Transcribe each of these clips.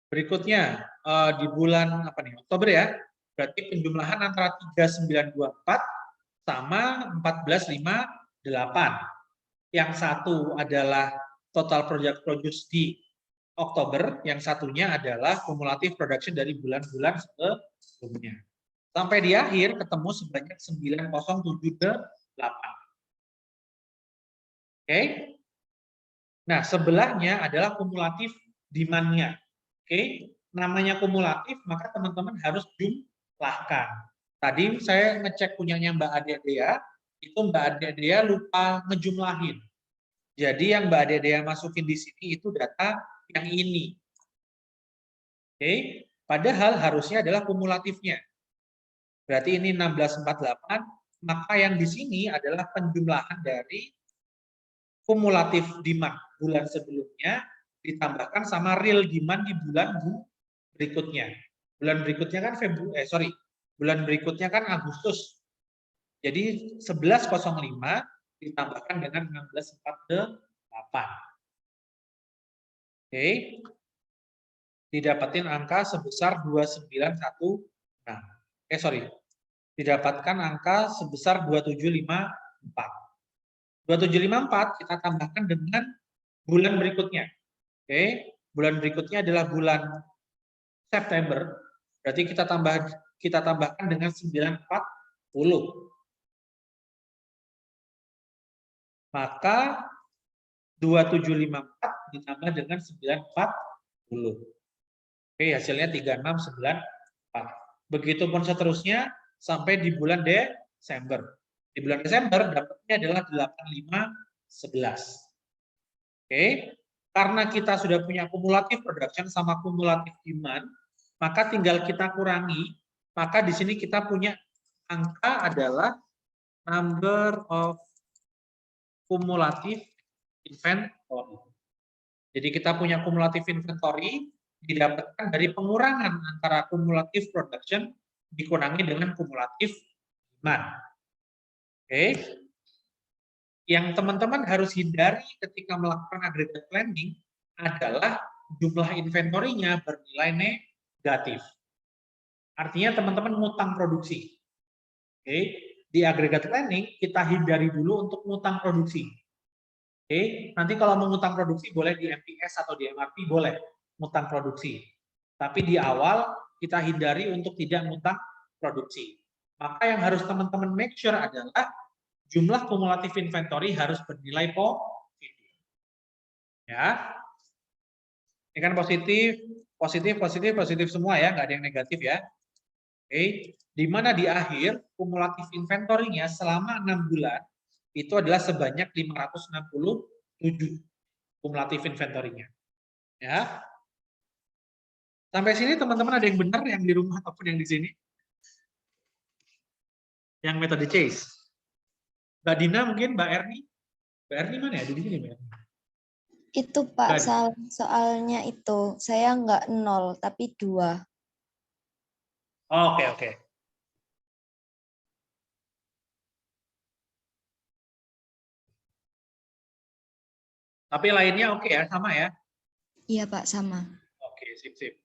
Berikutnya di bulan apa nih? Oktober ya. Berarti penjumlahan antara 3924 sama 1458. Yang satu adalah total project produce di Oktober, yang satunya adalah kumulatif production dari bulan-bulan sebelumnya. Sampai di akhir ketemu sebanyak 9078. Oke. Nah, sebelahnya adalah kumulatif demand-nya. Oke. Namanya kumulatif, maka teman-teman harus jumlahkan. Tadi saya ngecek punyanya Mbak Ade Dea, itu Mbak Ade Dea lupa ngejumlahin. Jadi yang Mbak Ade Dea masukin di sini itu data yang ini. Oke. Padahal harusnya adalah kumulatifnya. Berarti ini 1648, maka yang di sini adalah penjumlahan dari kumulatif demand bulan sebelumnya ditambahkan sama real demand di bulan berikutnya. Bulan berikutnya kan bulan berikutnya kan Agustus. Jadi 11.05 ditambahkan dengan 1648. Oke. Didapatin angka sebesar 2916. Didapatkan angka sebesar 2754. 2754 kita tambahkan dengan bulan berikutnya. Oke, bulan berikutnya adalah bulan September. Berarti kita tambahkan dengan 940. Maka 2754 ditambah dengan 940. Oke, hasilnya 3694. Begitupun seterusnya sampai di bulan Desember. Di bulan Desember dapatnya adalah 8511. Oke, karena kita sudah punya kumulatif production sama kumulatif demand, maka tinggal kita kurangi, maka di sini kita punya angka adalah number of kumulatif inventory. Jadi kita punya kumulatif inventory didapatkan dari pengurangan antara kumulatif production dikurangi dengan kumulatif demand. Oke. Yang teman-teman harus hindari ketika melakukan aggregate planning adalah jumlah inventorinya bernilai negatif. Artinya teman-teman ngutang produksi. Oke. Di aggregate planning kita hindari dulu untuk ngutang produksi. Oke. Nanti kalau mau ngutang produksi boleh di MPS atau di MRP boleh ngutang produksi. Tapi di awal kita hindari untuk tidak ngutang produksi. Maka yang harus teman-teman make sure adalah jumlah kumulatif inventory harus bernilai positif. Ya. Ini kan positif semua ya, nggak ada yang negatif ya. Oke, di mana di akhir kumulatif inventory-nya selama 6 bulan itu adalah sebanyak 567 kumulatif inventory-nya. Ya. Sampai sini teman-teman ada yang benar yang di rumah ataupun yang di sini? Yang metode chase. Mbak Dina mungkin, Mbak Erni? Mbak Erni mana ya? Di sini, Mbak Erni. Itu Pak, soalnya itu saya nggak 0 tapi 2. Oke. Tapi lainnya oke ya, sama ya? Iya Pak, sama. Oke, sip.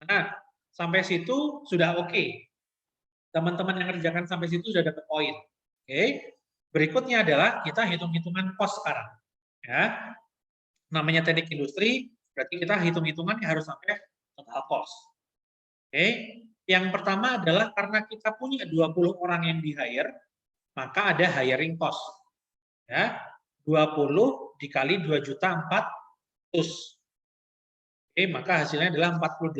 Nah, sampai situ sudah oke. Teman-teman yang kerjakan sampai situ sudah dapat poin. Oke. Berikutnya adalah kita hitung-hitungan cost sekarang. Ya. Namanya teknik industri, berarti kita hitung-hitungannya harus sampai total cost. Oke. Yang pertama adalah karena kita punya 20 orang yang di-hire, maka ada hiring cost. Ya. 20 dikali 2.400.000. Oke, maka hasilnya adalah 48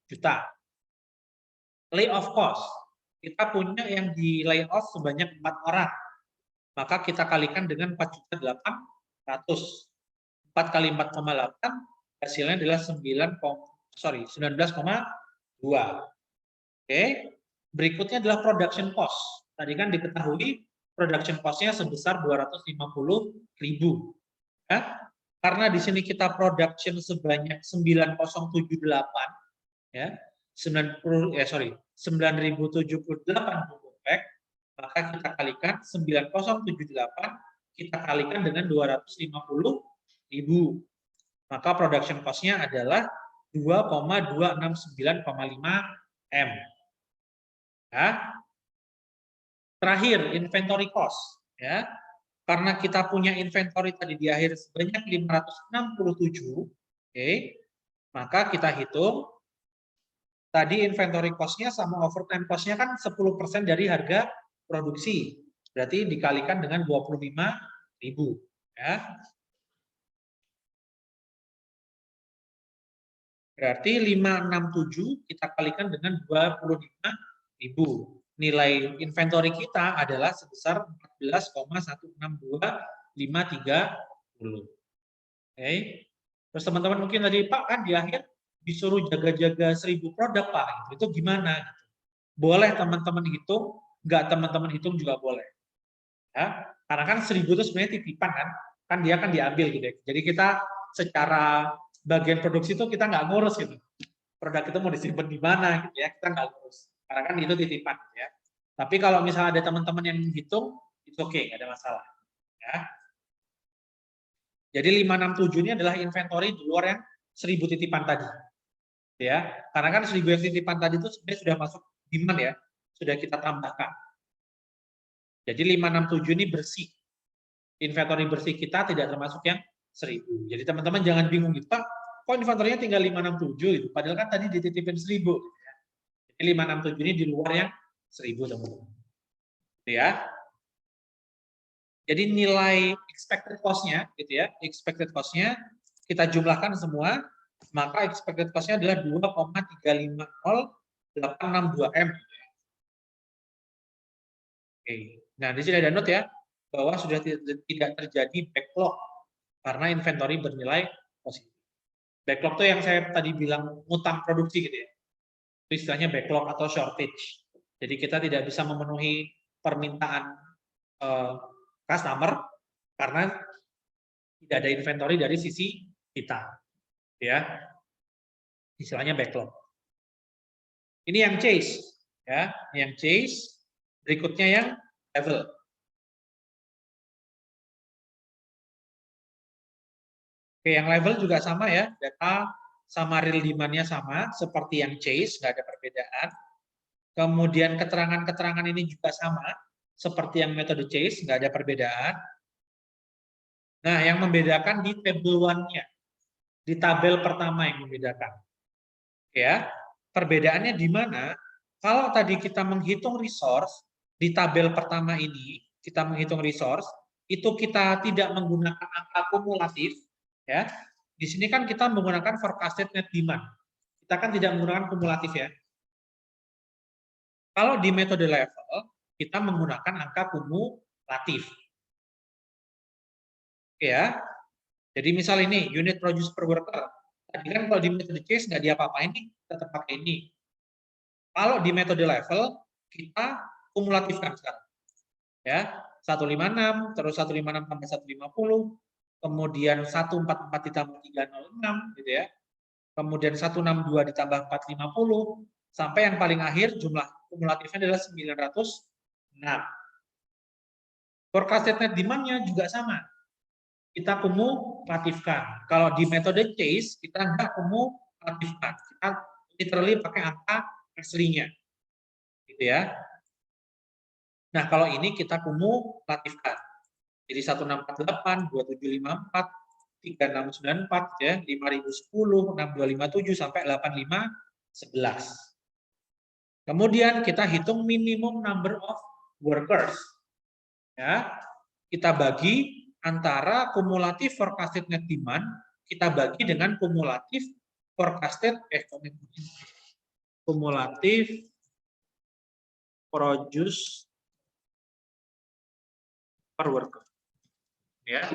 juta. Layoff cost. Kita punya yang di layoff sebanyak 4 orang. Maka kita kalikan dengan 4.800.000. 4 kali 4,8 hasilnya adalah 19,2. Oke. Berikutnya adalah production cost. Tadi kan diketahui production cost-nya sebesar 250.000. Ya. Karena di sini kita production sebanyak 9078 ya. 9.078 pack, maka kita kalikan 9078 kita kalikan dengan 250.000. Maka production cost-nya adalah 2,269,5 M. Ya. Terakhir, inventory cost. Ya. Karena kita punya inventory tadi di akhir sebanyak 567, oke, maka kita hitung tadi inventory cost-nya sama overtime cost-nya kan 10% dari harga produksi. Berarti dikalikan dengan 25.000. Ya. Berarti 567 kita kalikan dengan 25.000. Nilai inventory kita adalah sebesar 14,162530. Oke. Terus teman-teman mungkin tadi, Pak, kan di akhir disuruh jaga-jaga 1000 produk, Pak. Itu gimana? Boleh teman-teman hitung, nggak teman-teman hitung juga boleh. Ya, karena kan 1000 itu sebenarnya titipan kan dia akan diambil gitu ya. Jadi kita secara bagian produksi itu kita nggak ngurus gitu. Produk itu mau disimpan di mana gitu ya, kita nggak ngurus. Karena kan itu titipan ya. Tapi kalau misalnya ada teman-teman yang hitung, itu oke, nggak ada masalah. Ya. Jadi 567 ini adalah inventory di luar yang 1000 titipan tadi. Ya, karena kan 1000 yang titipan tadi itu sebenarnya sudah masuk demand ya, sudah kita tambahkan. Jadi 567 ini bersih. Inventory bersih kita tidak termasuk yang 1000. Jadi teman-teman jangan bingung gitu, Pak, kok inventory-nya tinggal 567 gitu. Padahal kan tadi dititipin 1000 gitu ya. Jadi 567 ini di luar yang 1000 teman-teman. Ya. Jadi nilai expected cost-nya gitu ya, expected cost-nya kita jumlahkan semua, maka expected cost-nya adalah 2,350862 M. Oke. Nah, di sini ada note ya, bahwa sudah tidak terjadi backlog karena inventory bernilai positif. Backlog itu yang saya tadi bilang ngutang produksi gitu ya. Itu istilahnya backlog atau shortage. Jadi kita tidak bisa memenuhi permintaan customer karena tidak ada inventory dari sisi kita. Ya. Istilahnya backlog. Ini yang chase ya, yang chase. Berikutnya yang level. Oke, yang level juga sama ya, data sama real demand-nya sama, seperti yang chase, nggak ada perbedaan. Kemudian keterangan-keterangan ini juga sama, seperti yang metode chase, nggak ada perbedaan. Nah, yang membedakan di table 1-nya, di tabel pertama yang membedakan. Ya, perbedaannya di mana? Kalau tadi kita menghitung resource, di tabel pertama ini, kita menghitung resource, itu kita tidak menggunakan angka kumulatif, ya. Di sini kan kita menggunakan forecasted net demand. Kita kan tidak menggunakan kumulatif ya. Kalau di metode level, kita menggunakan angka kumulatif. Oke ya. Jadi misal ini unit produce per worker. Tadi kan kalau di metode chase nggak diapa-apain nih, tetap pakai ini. Kalau di metode level, kita kumulatifkan sekarang. Ya, 156, terus 156 tambah 150, kemudian 144 ditambah 306 gitu ya. Kemudian 162 ditambah 450 sampai yang paling akhir jumlah kumulatifnya adalah 906. Forecasted net demand-nya juga sama. Kita kumulatifkan. Kalau di metode chase kita nggak kumulatifkan. Kita literally pakai angka aslinya. Gitu ya. Nah, kalau ini kita kumulatifkan. Jadi 1648, 2754, 3694 ya, 5010, 6257 sampai 8511. Kemudian kita hitung minimum number of workers. Ya. Kita bagi antara kumulatif forecasted net demand, kita bagi dengan kumulatif forecasted kumulatif produce per worker. Ya.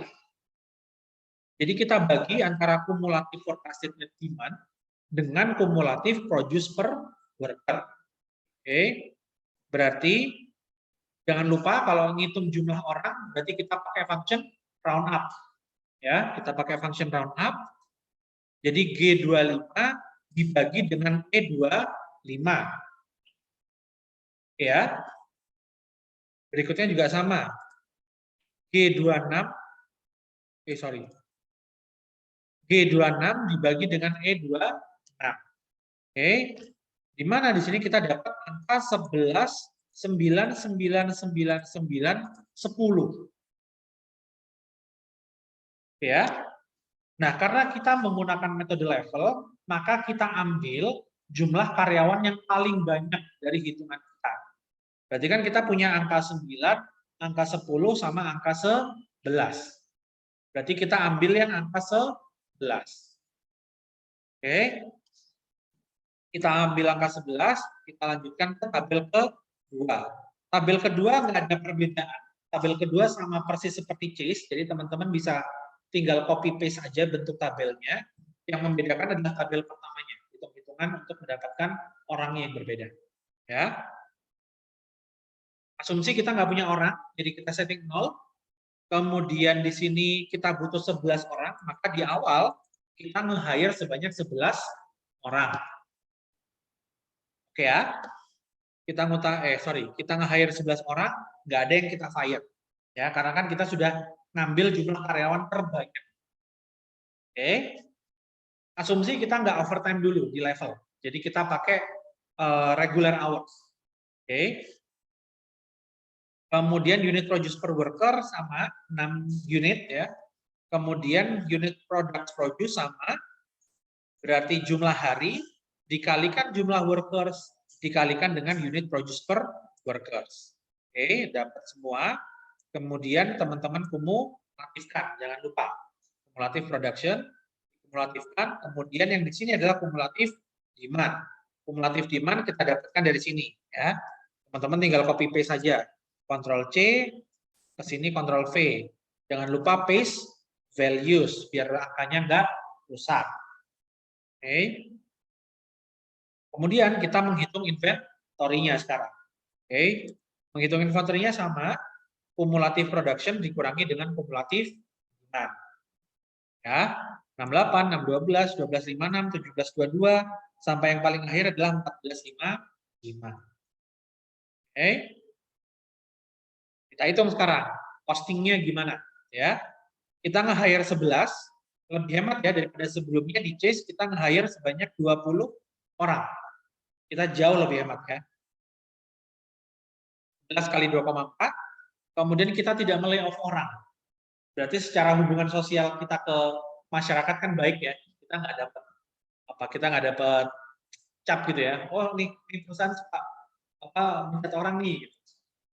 Jadi kita bagi antara kumulatif forecasted net demand dengan kumulatif produce per worker. Oke. Berarti jangan lupa kalau ngitung jumlah orang berarti kita pakai function round up. Ya, kita pakai function round up. Jadi G25 dibagi dengan E25. Ya. Berikutnya juga sama. G26 G26 dibagi dengan E26. Oke. Di mana di sini kita dapat angka 11, 9, 9, 9, 9, 10. Ya. Nah, karena kita menggunakan metode level, maka kita ambil jumlah karyawan yang paling banyak dari hitungan kita. Berarti kan kita punya angka 9, angka 10, sama angka 11. Berarti kita ambil yang angka 11. Oke. Kita ambil angka 11, kita lanjutkan ke tabel kedua. Tabel kedua nggak ada perbedaan. Tabel kedua sama persis seperti case, jadi teman-teman bisa tinggal copy paste aja bentuk tabelnya. Yang membedakan adalah tabel pertamanya, hitung-hitungan untuk mendapatkan orang yang berbeda. Ya. Asumsi kita nggak punya orang, jadi kita setting 0. Kemudian di sini kita butuh 11 orang, maka di awal kita nge-hire sebanyak 11 orang. Oke ya. Kita kita nge-hire 11 orang, nggak ada yang kita fire. Ya, karena kan kita sudah ngambil jumlah karyawan terbanyak. Oke. Asumsi kita nggak overtime dulu di level. Jadi kita pakai regular hours. Oke. Kemudian unit produce per worker sama 6 unit ya. Kemudian unit product produce sama, berarti jumlah hari dikalikan jumlah workers dikalikan dengan unit produce per workers. Oke, dapat semua. Kemudian teman-teman kumulatifkan, jangan lupa. Kumulatif production, kumulatifkan. Kemudian yang di sini adalah kumulatif demand. Kumulatif demand kita dapatkan dari sini ya. Teman-teman tinggal copy paste saja. Ctrl C, ke sini Ctrl V. Jangan lupa paste values biar angkanya nggak rusak. Oke. Kemudian kita menghitung inventory-nya sekarang. Oke. Menghitung inventory-nya sama, kumulatif production dikurangi dengan kumulatif demand. Ya, 68, 612, 1256, 1722 sampai yang paling akhir adalah 1455. Oke. Kita hitung sekarang costing-nya gimana ya. Kita nge-hire 11, lebih hemat ya daripada sebelumnya di Chase kita nge-hire sebanyak 20 orang. Kita jauh lebih hemat ya. 11 kali 2,4, kemudian kita tidak melay-off orang. Berarti secara hubungan sosial kita ke masyarakat kan baik ya. Kita nggak dapat cap gitu ya. Oh, nih perusahaan mencat orang nih.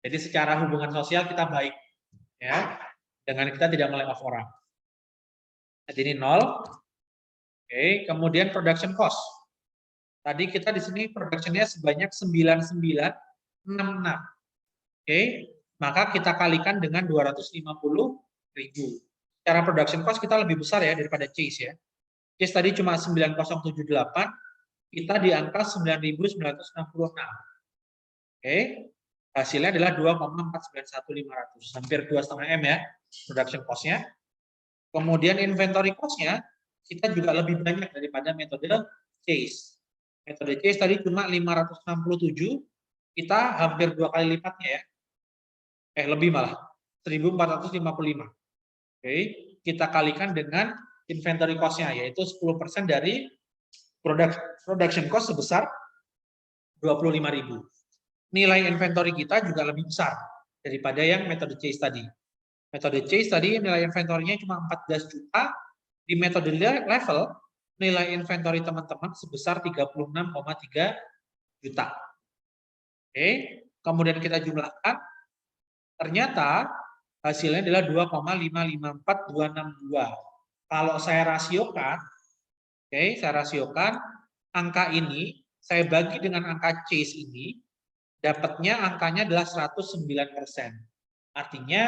Jadi secara hubungan sosial kita baik ya. Dengan kita tidak melay-off orang. Jadi ini 0. Oke, kemudian production cost. Tadi kita di sini production-nya sebanyak 9966. Oke, maka kita kalikan dengan 250.000. Secara production cost kita lebih besar ya daripada Chase ya. Chase tadi cuma 9078, kita di angka 9.966. Oke, hasilnya adalah 2,491500, hampir 2,5 M ya production cost-nya. Kemudian inventory cost-nya kita juga lebih banyak daripada metode Chase. Metode Chase tadi cuma 567, kita hampir 2 kali lipatnya ya. Lebih malah, 1455. Oke, kita kalikan dengan inventory cost-nya, yaitu 10% dari production cost sebesar 25.000. Nilai inventory kita juga lebih besar daripada yang metode Chase tadi. Metode Chase tadi nilai inventory-nya cuma 14 juta, di metode level nilai inventory teman-teman sebesar 36,3 juta. Oke, kemudian kita jumlahkan, ternyata hasilnya adalah 2,554262. Kalau saya rasiokan, saya rasiokan angka ini, saya bagi dengan angka Chase ini, dapatnya angkanya adalah 109%. Artinya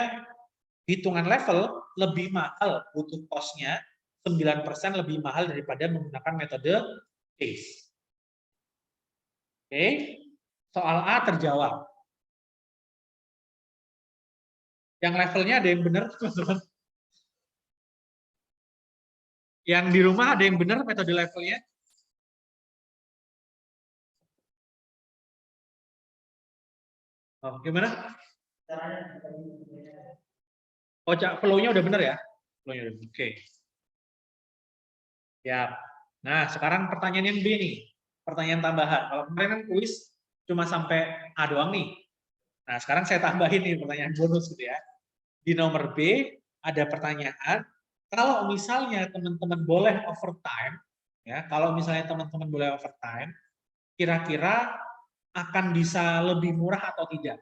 hitungan level lebih mahal butuh cost-nya, 9% lebih mahal daripada menggunakan metode Chase. Oke, soal A terjawab. Yang levelnya ada yang benar, teman-teman. Yang di rumah ada yang benar metode levelnya? Oh, gimana? Oh, flow-nya udah benar ya? Flow-nya udah. Oke. Ya. Nah, sekarang pertanyaan yang B nih. Pertanyaan tambahan. Kalau kemarin kan kuis cuma sampai A doang nih. Nah, sekarang saya tambahin nih pertanyaan bonus gitu ya. Di nomor B ada pertanyaan, kalau misalnya teman-teman boleh overtime, ya, kalau misalnya teman-teman boleh overtime, kira-kira akan bisa lebih murah atau tidak?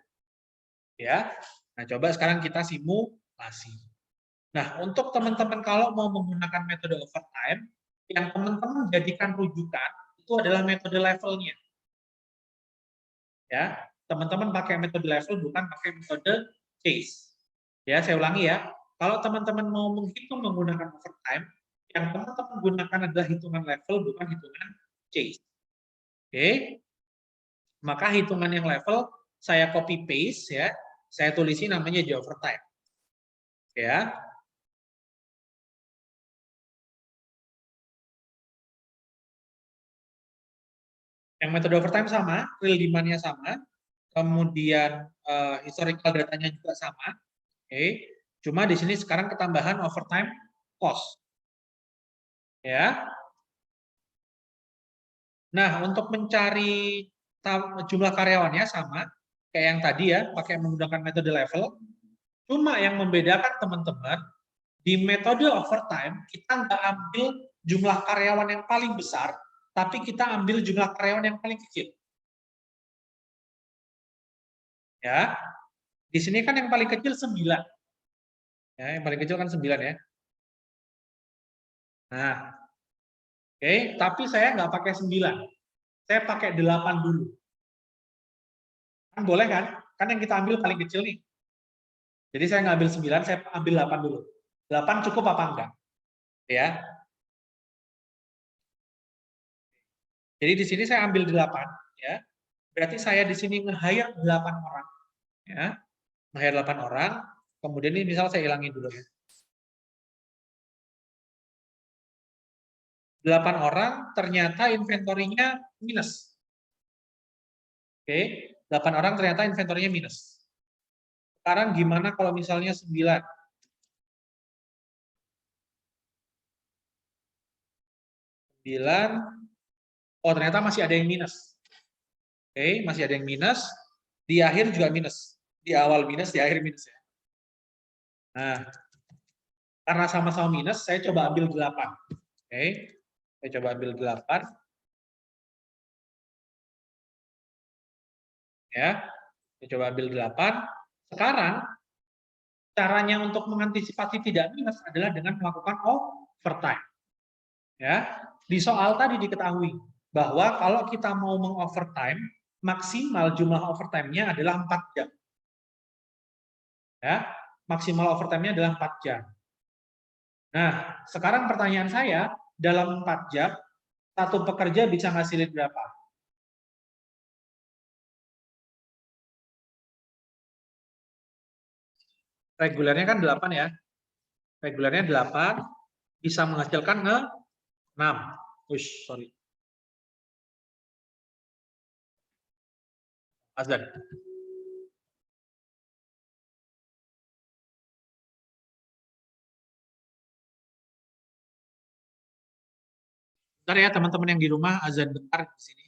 Ya. Nah, coba sekarang kita simulasi. Nah, untuk teman-teman kalau mau menggunakan metode overtime, yang teman-teman jadikan rujukan itu adalah metode levelnya. Ya, teman-teman pakai metode level bukan pakai metode case. Ya, saya ulangi ya. Kalau teman-teman mau menghitung menggunakan overtime, yang teman-teman gunakan adalah hitungan level bukan hitungan case. Oke. Maka hitungan yang level saya copy paste ya. Saya tulisi namanya J overtime. Ya. Yang metode overtime sama, real demand-nya sama, kemudian historical datanya juga sama. Oke. Cuma di sini sekarang ketambahan overtime cost. Ya. Nah, untuk mencari jumlah karyawannya sama kayak yang tadi ya, pakai menggunakan metode level. Cuma yang membedakan teman-teman, di metode overtime kita nggak ambil jumlah karyawan yang paling besar, tapi kita ambil jumlah karyawan yang paling kecil. Ya, di sini kan yang paling kecil 9. Ya, yang paling kecil kan 9 ya. Nah, oke, tapi saya nggak pakai 9. Saya pakai 8 dulu. Kan boleh kan? Kan yang kita ambil paling kecil nih. Jadi saya ngambil 9, saya ambil 8 dulu. 8 cukup apa enggak? Ya. Jadi di sini saya ambil 8 ya. Berarti saya di sini nge-hire 8 orang ya. Nge-hire 8 orang, kemudian ini misal saya hilangin dulu ya. 8 orang ternyata inventorinya minus. Oke, 8 orang ternyata inventorinya minus. Sekarang gimana kalau misalnya 9? 9, oh ternyata masih ada yang minus. Oke, masih ada yang minus. Di akhir juga minus. Di awal minus, di akhir minus ya. Nah, karena sama-sama minus, saya coba ambil 8. Oke, saya coba ambil 8. Ya, saya coba ambil 8. Sekarang, caranya untuk mengantisipasi tidak minus adalah dengan melakukan overtime. Ya, di soal tadi diketahui bahwa kalau kita mau mengovertime, maksimal jumlah overtime-nya adalah 4 jam. Ya, maksimal overtime-nya adalah 4 jam. Nah, sekarang pertanyaan saya, dalam 4 jam, satu pekerja bisa ngasilin berapa? Regulernya kan 8 ya. Regulernya 8, bisa menghasilkan 6. Ush, sorry. Azan. Bentar ya teman-teman yang di rumah, azan bentar di sini.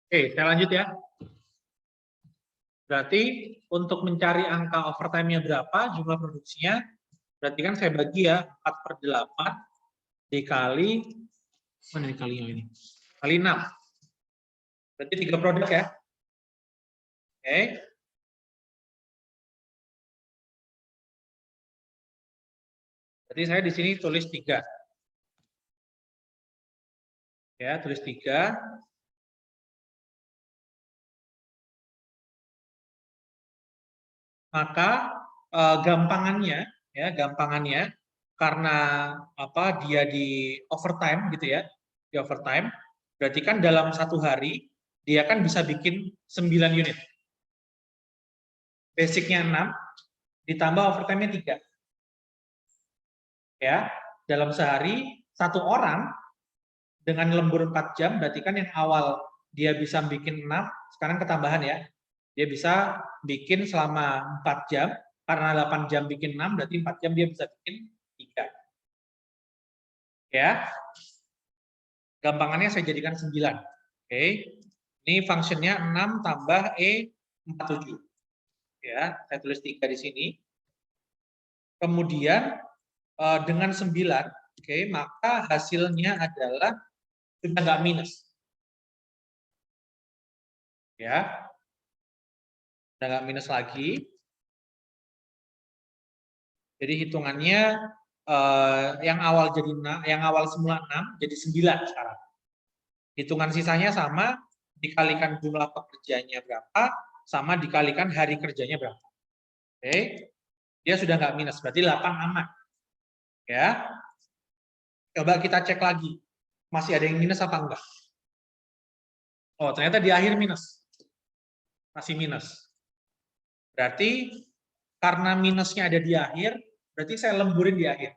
Oke, saya lanjut ya. Berarti untuk mencari angka overtime-nya berapa, jumlah produksinya, berarti kan saya bagi ya 4/8 dikali, mana dikali ini? Kali 6. Berarti 3 produk ya. Oke. Berarti saya di sini tulis 3. Ya, tulis 3. Maka gampangannya karena apa dia di overtime gitu ya, di overtime, berarti kan dalam satu hari dia kan bisa bikin 9 unit. Basicnya 6 ditambah overtime-nya 3. Ya, dalam sehari satu orang dengan lembur 4 jam berarti kan yang awal dia bisa bikin 6, sekarang ketambahan ya. Dia bisa bikin selama 4 jam, karena 8 jam bikin 6, berarti 4 jam dia bisa bikin 3. Ya. Gampangannya saya jadikan 9. Oke. Ini fungsinya 6 tambah E47. Ya, saya tulis 3 di sini. Kemudian dengan 9, oke, maka hasilnya adalah sudah nggak minus. Ya. Sudah nggak minus lagi. Jadi hitungannya yang awal semula 6 jadi 9 sekarang. Hitungan sisanya sama, dikalikan jumlah pekerjanya berapa, sama dikalikan hari kerjanya berapa. Oke. Dia sudah nggak minus, berarti 8 aman. Ya. Coba kita cek lagi. Masih ada yang minus apa enggak? Oh, ternyata di akhir minus. Masih minus. Berarti karena minusnya ada di akhir, berarti saya lemburin di akhir.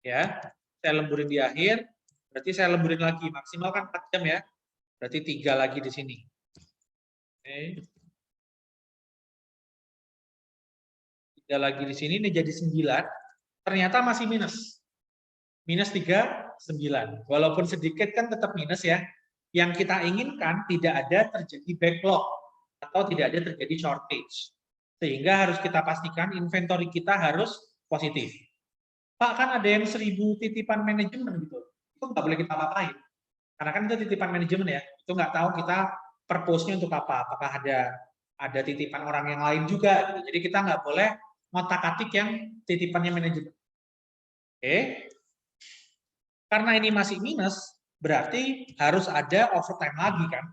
Ya, saya lemburin di akhir, berarti saya lemburin lagi, maksimal kan 4 jam ya, berarti 3 lagi di sini. Oke. 3 lagi di sini, ini jadi 9, ternyata masih minus. Minus 3, 9. Walaupun sedikit kan tetap minus ya. Yang kita inginkan tidak ada terjadi backlog, atau tidak ada terjadi shortage. Sehingga harus kita pastikan inventory kita harus positif. Pak, kan ada yang 1000 titipan manajemen gitu. Itu nggak boleh kita apain. Karena kan itu titipan manajemen ya. Itu nggak tahu kita purpose-nya untuk apa. Apakah ada titipan orang yang lain juga. Gitu. Jadi kita nggak boleh ngotak-atik yang titipannya manajemen. Oke. Karena ini masih minus, berarti harus ada overtime lagi kan.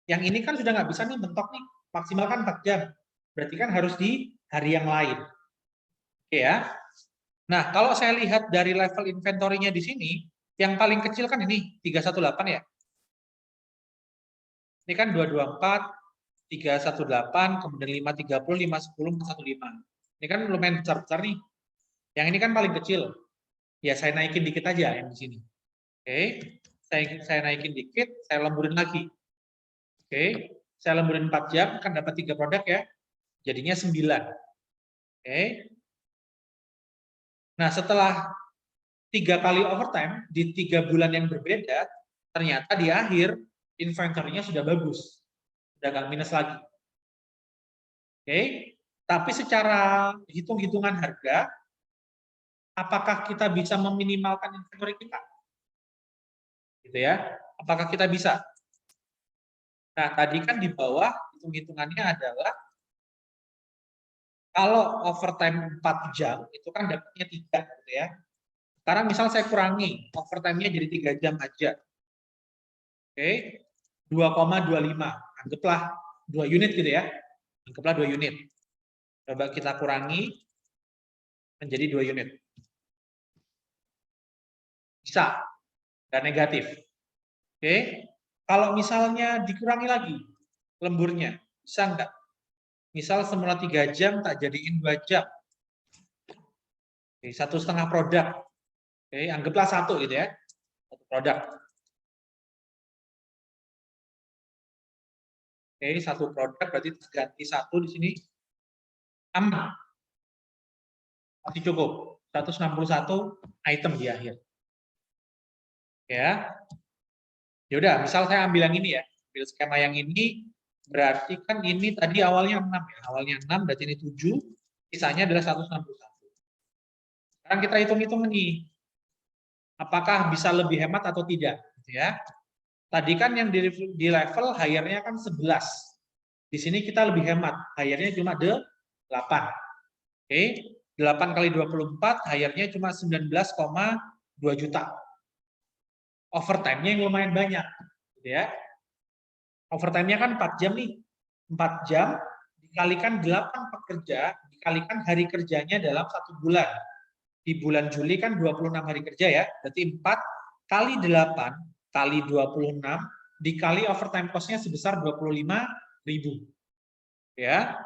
Yang ini kan sudah nggak bisa nih mentok nih. Maksimal kan 4 jam. Berarti kan harus di hari yang lain. Oke ya. Nah, kalau saya lihat dari level inventory-nya di sini, yang paling kecil kan ini 318 ya. Ini kan 224, 318, kemudian 530, 510, 415. Ini kan lumayan besar-besar nih. Yang ini kan paling kecil. Ya saya naikin dikit aja yang di sini. Oke, saya naikin dikit, saya lemburin lagi. Oke, saya lemburin 4 jam, kan dapat 3 produk ya. Jadinya 9. Oke. Nah, setelah 3 kali overtime di 3 bulan yang berbeda, ternyata di akhir inventory-nya sudah bagus. Sudah nggak minus lagi. Oke, tapi secara hitung-hitungan harga, apakah kita bisa meminimalkan inventory kita? Gitu ya. Apakah kita bisa? Nah, tadi kan di bawah hitung-hitungannya adalah kalau overtime 4 jam itu kan dapatnya 3 gitu ya. Sekarang misal saya kurangi overtime-nya jadi 3 jam aja. Oke. 2,25. Anggaplah 2 unit gitu ya. Anggaplah 2 unit. Coba kita kurangi menjadi 2 unit. Bisa. Dan negatif. Oke. Kalau misalnya dikurangi lagi lemburnya, bisa enggak? Misal semula 3 jam tak jadiin 2 jam. Oke, 1,5 produk. Oke, anggaplah 1 gitu ya. 1 produk. Oke, 1 produk berarti ganti 1 di sini. Aman. Masih cukup. 161 item di akhir. Ya. Ya udah, misal saya ambil yang ini ya. Ambil skema yang ini, berarti kan ini tadi awalnya 6 ya. Awalnya 6, berarti ini 7, sisanya adalah 161. Sekarang kita hitung-hitung nih. Apakah bisa lebih hemat atau tidak, gitu ya. Tadi kan yang di level hire-nya kan 11. Di sini kita lebih hemat, hire-nya cuma 8. Oke, 8 kali 24, hire-nya cuma 19,2 juta. Overtime-nya yang lumayan banyak, gitu ya. Overtime-nya kan 4 jam nih. 4 jam dikalikan 8 pekerja, dikalikan hari kerjanya dalam 1 bulan. Di bulan Juli kan 26 hari kerja ya, berarti 4 kali 8 kali 26 dikali overtime cost-nya sebesar 25.000. Ya,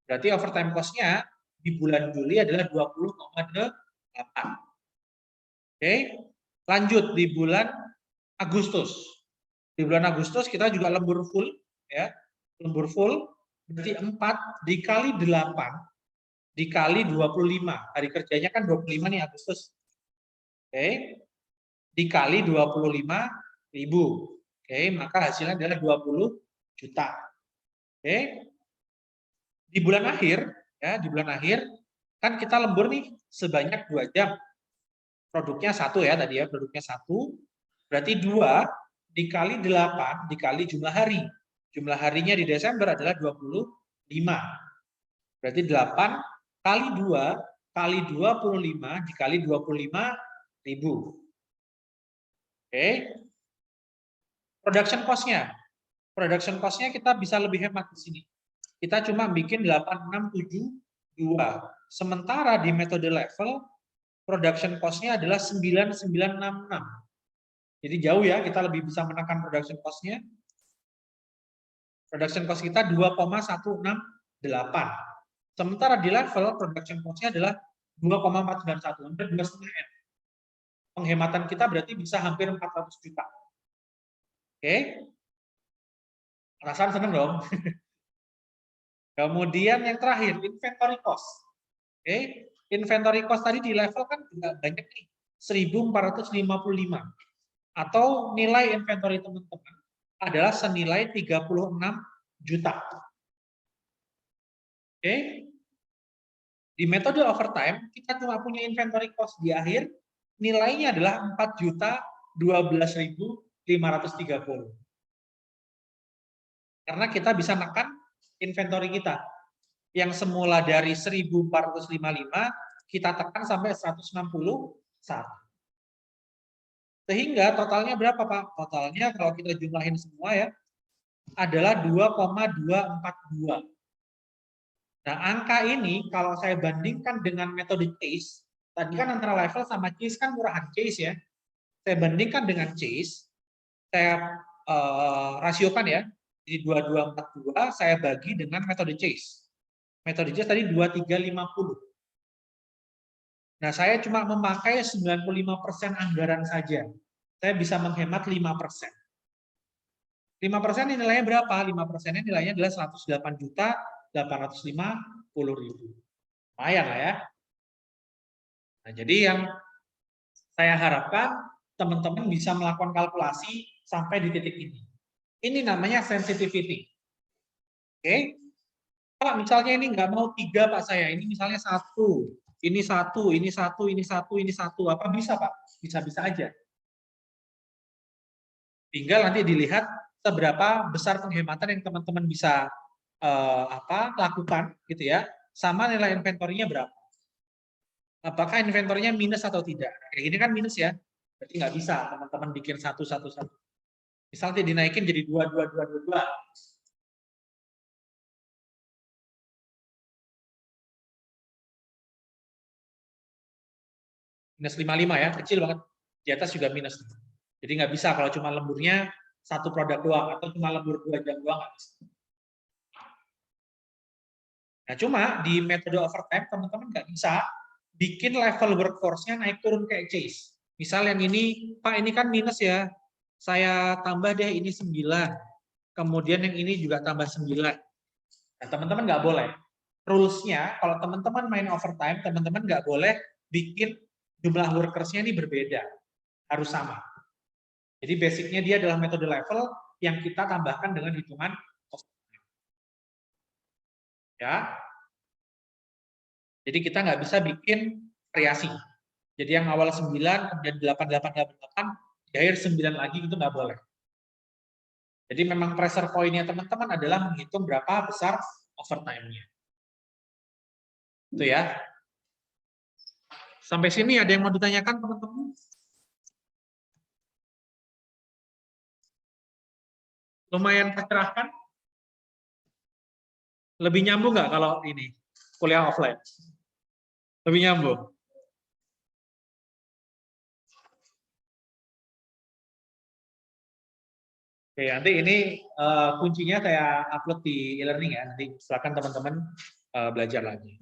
berarti overtime cost-nya di bulan Juli adalah 20,8. Oke, lanjut di bulan Agustus. Di bulan Agustus kita juga lembur full, ya, lembur full berarti 4 dikali 8 dikali 25. Hari kerjanya kan 25 nih Agustus. Oke. Dikali 25.000. Oke, maka hasilnya adalah 20 juta. Oke. Di bulan akhir, ya, di bulan akhir kan kita lembur nih sebanyak 2 jam. Produknya 1 ya tadi ya, produknya 1. Berarti 2 dikali 8 dikali jumlah hari. Jumlah harinya di Desember adalah 25. Berarti 8 kali 2 kali 25 dikali 25.000. Oke. Production cost-nya. Production cost-nya kita bisa lebih hemat di sini. Kita cuma bikin 8672. Sementara di metode level, production cost-nya adalah 9966. Jadi jauh ya, kita lebih bisa menekan production cost-nya. Production cost kita 2,168. Sementara di level, production cost-nya adalah 2,491, hampir 2,5 M. Penghematan kita berarti bisa hampir 400 juta. Oke. Perasaan seneng dong. Kemudian yang terakhir, inventory cost. Oke. Inventory cost tadi di level kan juga banyak nih, 1.455. Atau nilai inventory teman-teman adalah senilai 36 juta. Oke. Di metode overtime, kita cuma punya inventory cost di akhir, nilainya adalah 4.012.530. Karena kita bisa nekan inventory kita. Yang semula dari 1.455, kita tekan sampai 161. Sehingga totalnya berapa, Pak? Totalnya kalau kita jumlahin semua ya, adalah 2,242. Nah, angka ini kalau saya bandingkan dengan metode case, tadi kan antara level sama case kan murahan case ya. Saya bandingkan dengan case, saya rasiokan ya, jadi 2242 saya bagi dengan metode case. Metode case tadi 2350. Nah, saya cuma memakai 95% anggaran saja. Saya bisa menghemat 5%. 5% ini nilainya berapa? 5% nilainya adalah 108.850.000. Lumayan lah ya. Nah, jadi yang saya harapkan teman-teman bisa melakukan kalkulasi sampai di titik ini. Ini namanya sensitivity. Oke. Pak, misalnya ini nggak mau 3, Pak, saya. Ini misalnya 1. Ini 1, ini 1, ini 1, ini 1. Apa bisa, Pak? Bisa-bisa aja. Tinggal nanti dilihat seberapa besar penghematan yang teman-teman bisa lakukan gitu ya, sama nilai inventorinya berapa. Apakah inventorinya minus atau tidak? Kayak gini kan minus ya, berarti nggak bisa teman-teman bikin 1, 1, 1. Misalnya dinaikin jadi 2, 2, 2, 2, 2. Minus 55 ya, kecil banget. Di atas juga minus. Jadi nggak bisa kalau cuma lemburnya 1 produk doang, atau cuma lembur 2 jam doang, nggak bisa. Nah, cuma di metode overtime, teman-teman nggak bisa bikin level workforce-nya naik turun kayak case. Misal yang ini, Pak, ini kan minus ya, saya tambah deh ini 9. Kemudian yang ini juga tambah 9. Nah, teman-teman nggak boleh. Rules-nya, kalau teman-teman main overtime, teman-teman nggak boleh bikin jumlah workers-nya ini berbeda. Harus sama. Jadi basic-nya dia adalah metode level, yang kita tambahkan dengan hitungan overtime. Ya. Jadi kita nggak bisa bikin variasi. Jadi yang awal 9, kemudian 8888, di akhir 9 lagi itu nggak boleh. Jadi memang pressure point-nya teman-teman adalah menghitung berapa besar overtime-nya. Itu ya. Sampai sini ada yang mau ditanyakan teman-teman? Lumayan tercerahkan? Lebih nyambung nggak kalau ini kuliah offline? Lebih nyambung? Oke, nanti ini kuncinya saya upload di e-learning ya. Nanti silakan teman-teman belajar lagi.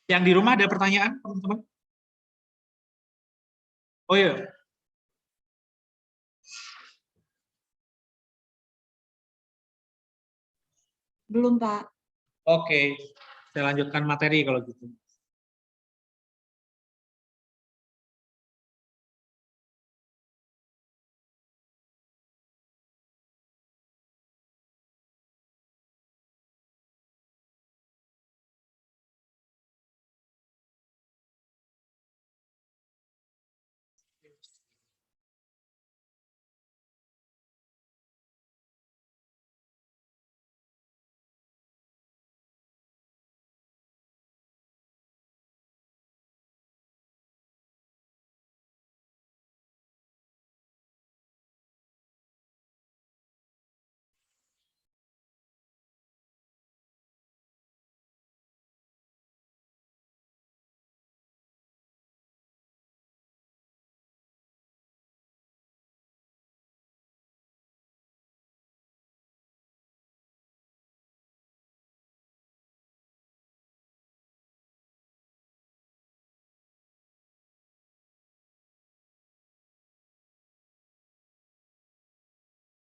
Yang di rumah ada pertanyaan, teman-teman? Oh iya. Belum, Pak. Oke, saya lanjutkan materi kalau gitu.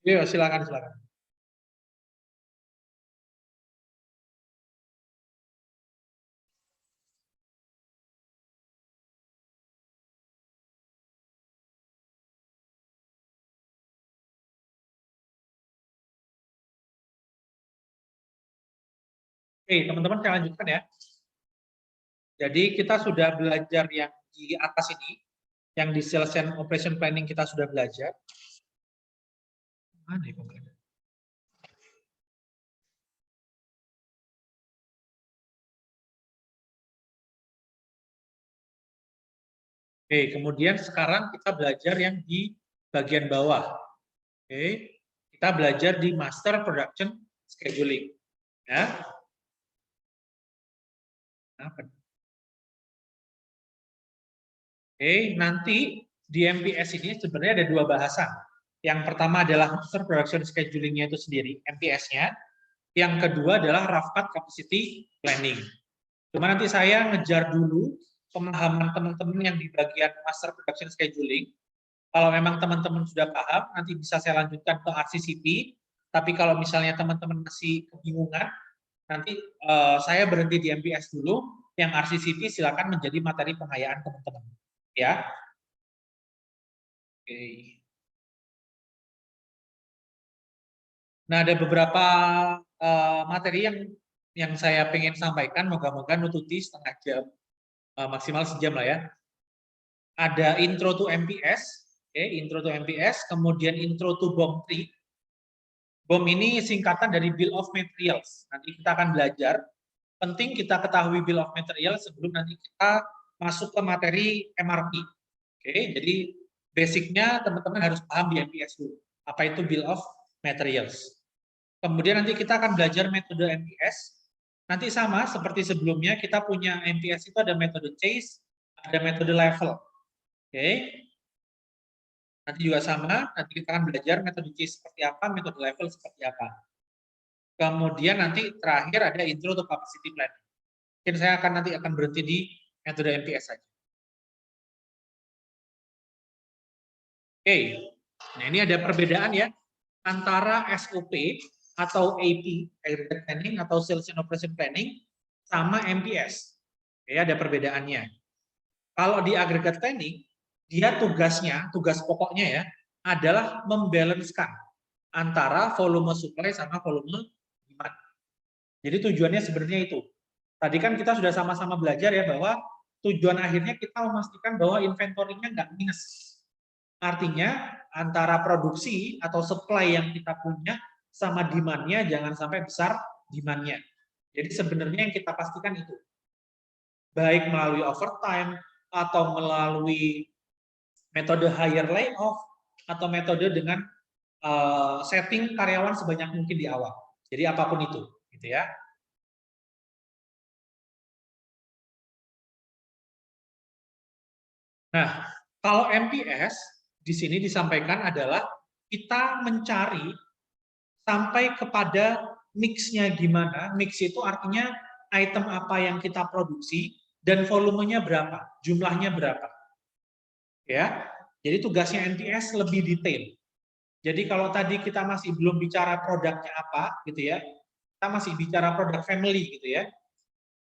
Iya, silakan, silakan. Oke, teman-teman saya lanjutkan ya. Jadi kita sudah belajar yang di atas ini, yang di Sales and Operation Planning kita sudah belajar. Mana ya, Oke, kemudian sekarang kita belajar yang di bagian bawah. Oke, kita belajar di Master Production Scheduling. Ya. Oke, nanti di MPS ini sebenarnya ada dua bahasan. Yang pertama adalah Master Production Scheduling-nya itu sendiri, MPS-nya. Yang kedua adalah Rapat Capacity Planning. Cuma nanti saya ngejar dulu pemahaman teman-teman yang di bagian Master Production Scheduling. Kalau memang teman-teman sudah paham, nanti bisa saya lanjutkan ke RCCP. Tapi kalau misalnya teman-teman masih kebingungan, nanti saya berhenti di MPS dulu. Yang RCCP silakan menjadi materi penghayaan teman-teman. Ya. Oke. Nah, ada beberapa materi yang saya ingin sampaikan, moga-moga nututi setengah jam, maksimal sejam lah ya. Ada intro to MPS, intro to MPS, kemudian intro to BOM 3. BOM ini singkatan dari Bill of Materials. Nanti kita akan belajar. Penting kita ketahui Bill of Materials sebelum nanti kita masuk ke materi MRP. Jadi basicnya teman-teman harus paham di MPS dulu. Apa itu Bill of Materials. Kemudian nanti kita akan belajar metode MPS. Nanti sama seperti sebelumnya, kita punya MPS itu ada metode chase, ada metode level. Nanti juga sama, nanti kita akan belajar metode chase seperti apa, metode level seperti apa. Kemudian nanti terakhir ada intro to capacity planning. Mungkin saya nanti akan berhenti di metode MPS saja. Nah ini ada perbedaan ya antara SOP atau AP, Aggregate Planning atau Sales and Operation Planning, sama MPS. Ada perbedaannya. Kalau di Aggregate Planning, dia tugas pokoknya ya, adalah membalancekan antara volume supply sama volume demand. Jadi tujuannya sebenarnya itu. Tadi kan kita sudah sama-sama belajar ya bahwa tujuan akhirnya kita memastikan bahwa inventory-nya nggak minus. Artinya antara produksi atau supply yang kita punya sama demand-nya jangan sampai besar demand-nya. Jadi sebenarnya yang kita pastikan itu. Baik melalui overtime atau melalui metode hire layoff atau metode dengan setting karyawan sebanyak mungkin di awal. Jadi apapun itu, gitu ya. Nah, kalau MPS di sini disampaikan adalah kita mencari sampai kepada mix-nya gimana. Mix itu artinya item apa yang kita produksi dan volumenya berapa, jumlahnya berapa. Ya. Jadi tugasnya MPS lebih detail. Jadi kalau tadi kita masih belum bicara produknya apa gitu ya. Kita masih bicara produk family gitu ya.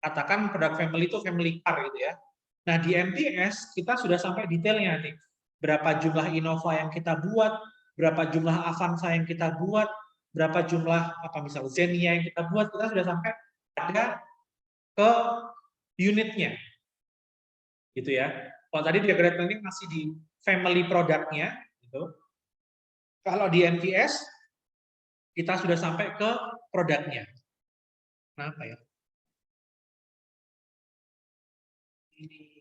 Katakan produk family itu family car gitu ya. Nah, di MPS kita sudah sampai detailnya nih. Berapa jumlah Innova yang kita buat, berapa jumlah Avanza yang kita buat, berapa jumlah apa misal Xenia yang kita buat, kita sudah sampai ada ke unitnya. Gitu ya. Kalau tadi di grade planning masih di family produknya gitu. Kalau di MPS kita sudah sampai ke produknya. Kenapa ya? Ini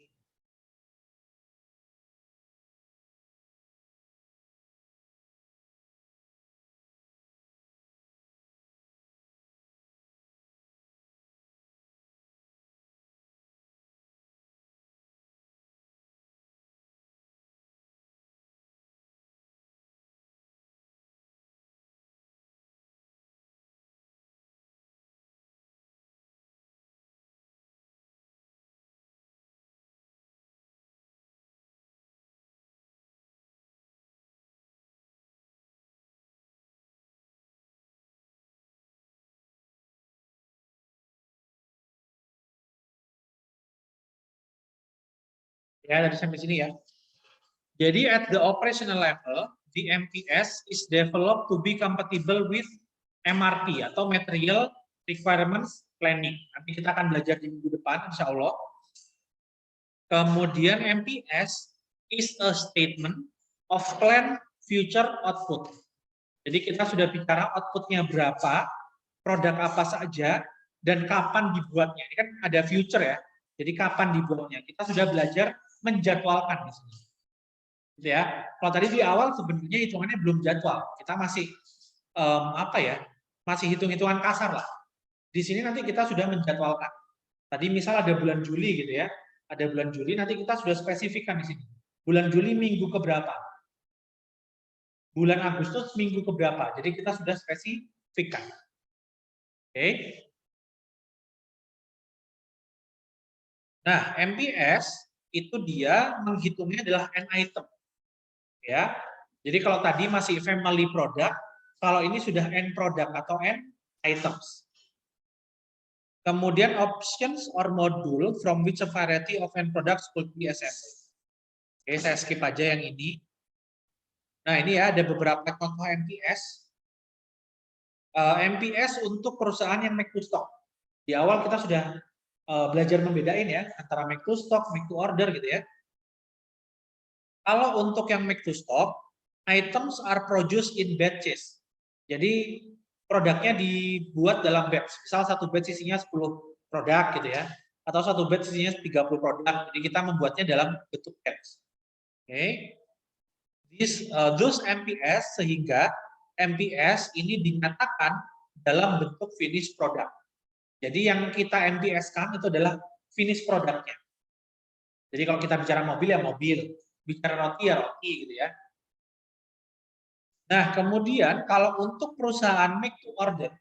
ya dari sampai sini ya. Jadi at the operational level, the MPS is developed to be compatible with MRP atau Material Requirements Planning. Nanti kita akan belajar di minggu depan, insya Allah. Kemudian MPS is a statement of plan future output. Jadi kita sudah bicara outputnya berapa, produk apa saja, dan kapan dibuatnya. Ini kan ada future ya. Jadi kapan dibuatnya. Kita sudah belajar menjadwalkan di sini. Gitu ya. Kalau tadi di awal sebenarnya hitungannya belum jadwal. Kita masih apa ya? Masih hitung-hitungan kasar lah. Di sini nanti kita sudah menjadwalkan. Tadi misal ada bulan Juli gitu ya. Ada bulan Juli, nanti kita sudah spesifikkan di sini. Bulan Juli minggu keberapa? Bulan Agustus minggu keberapa? Jadi kita sudah spesifikkan. Oke. Nah, MPS itu dia menghitungnya adalah N item. Ya. Jadi kalau tadi masih family product, kalau ini sudah N product atau N items. Kemudian options or module from which a variety of end products could be assembled. Oke, saya skip aja yang ini. Nah, ini ya ada beberapa contoh MPS. MPS untuk perusahaan yang make to stock. Di awal kita sudah belajar membedain ya antara make to stock, make to order gitu ya. Kalau untuk yang make to stock, items are produced in batches. Jadi produknya dibuat dalam batch. Misal satu batch isinya 10 produk gitu ya. Atau satu batch isinya 30 produk. Jadi kita membuatnya dalam bentuk batch. Oke. Those MPS sehingga MPS ini dinyatakan dalam bentuk finish product. Jadi yang kita MPS-kan itu adalah finish produknya. Jadi kalau kita bicara mobil ya mobil, bicara roti ya roti gitu ya. Nah, kemudian kalau untuk perusahaan make to order,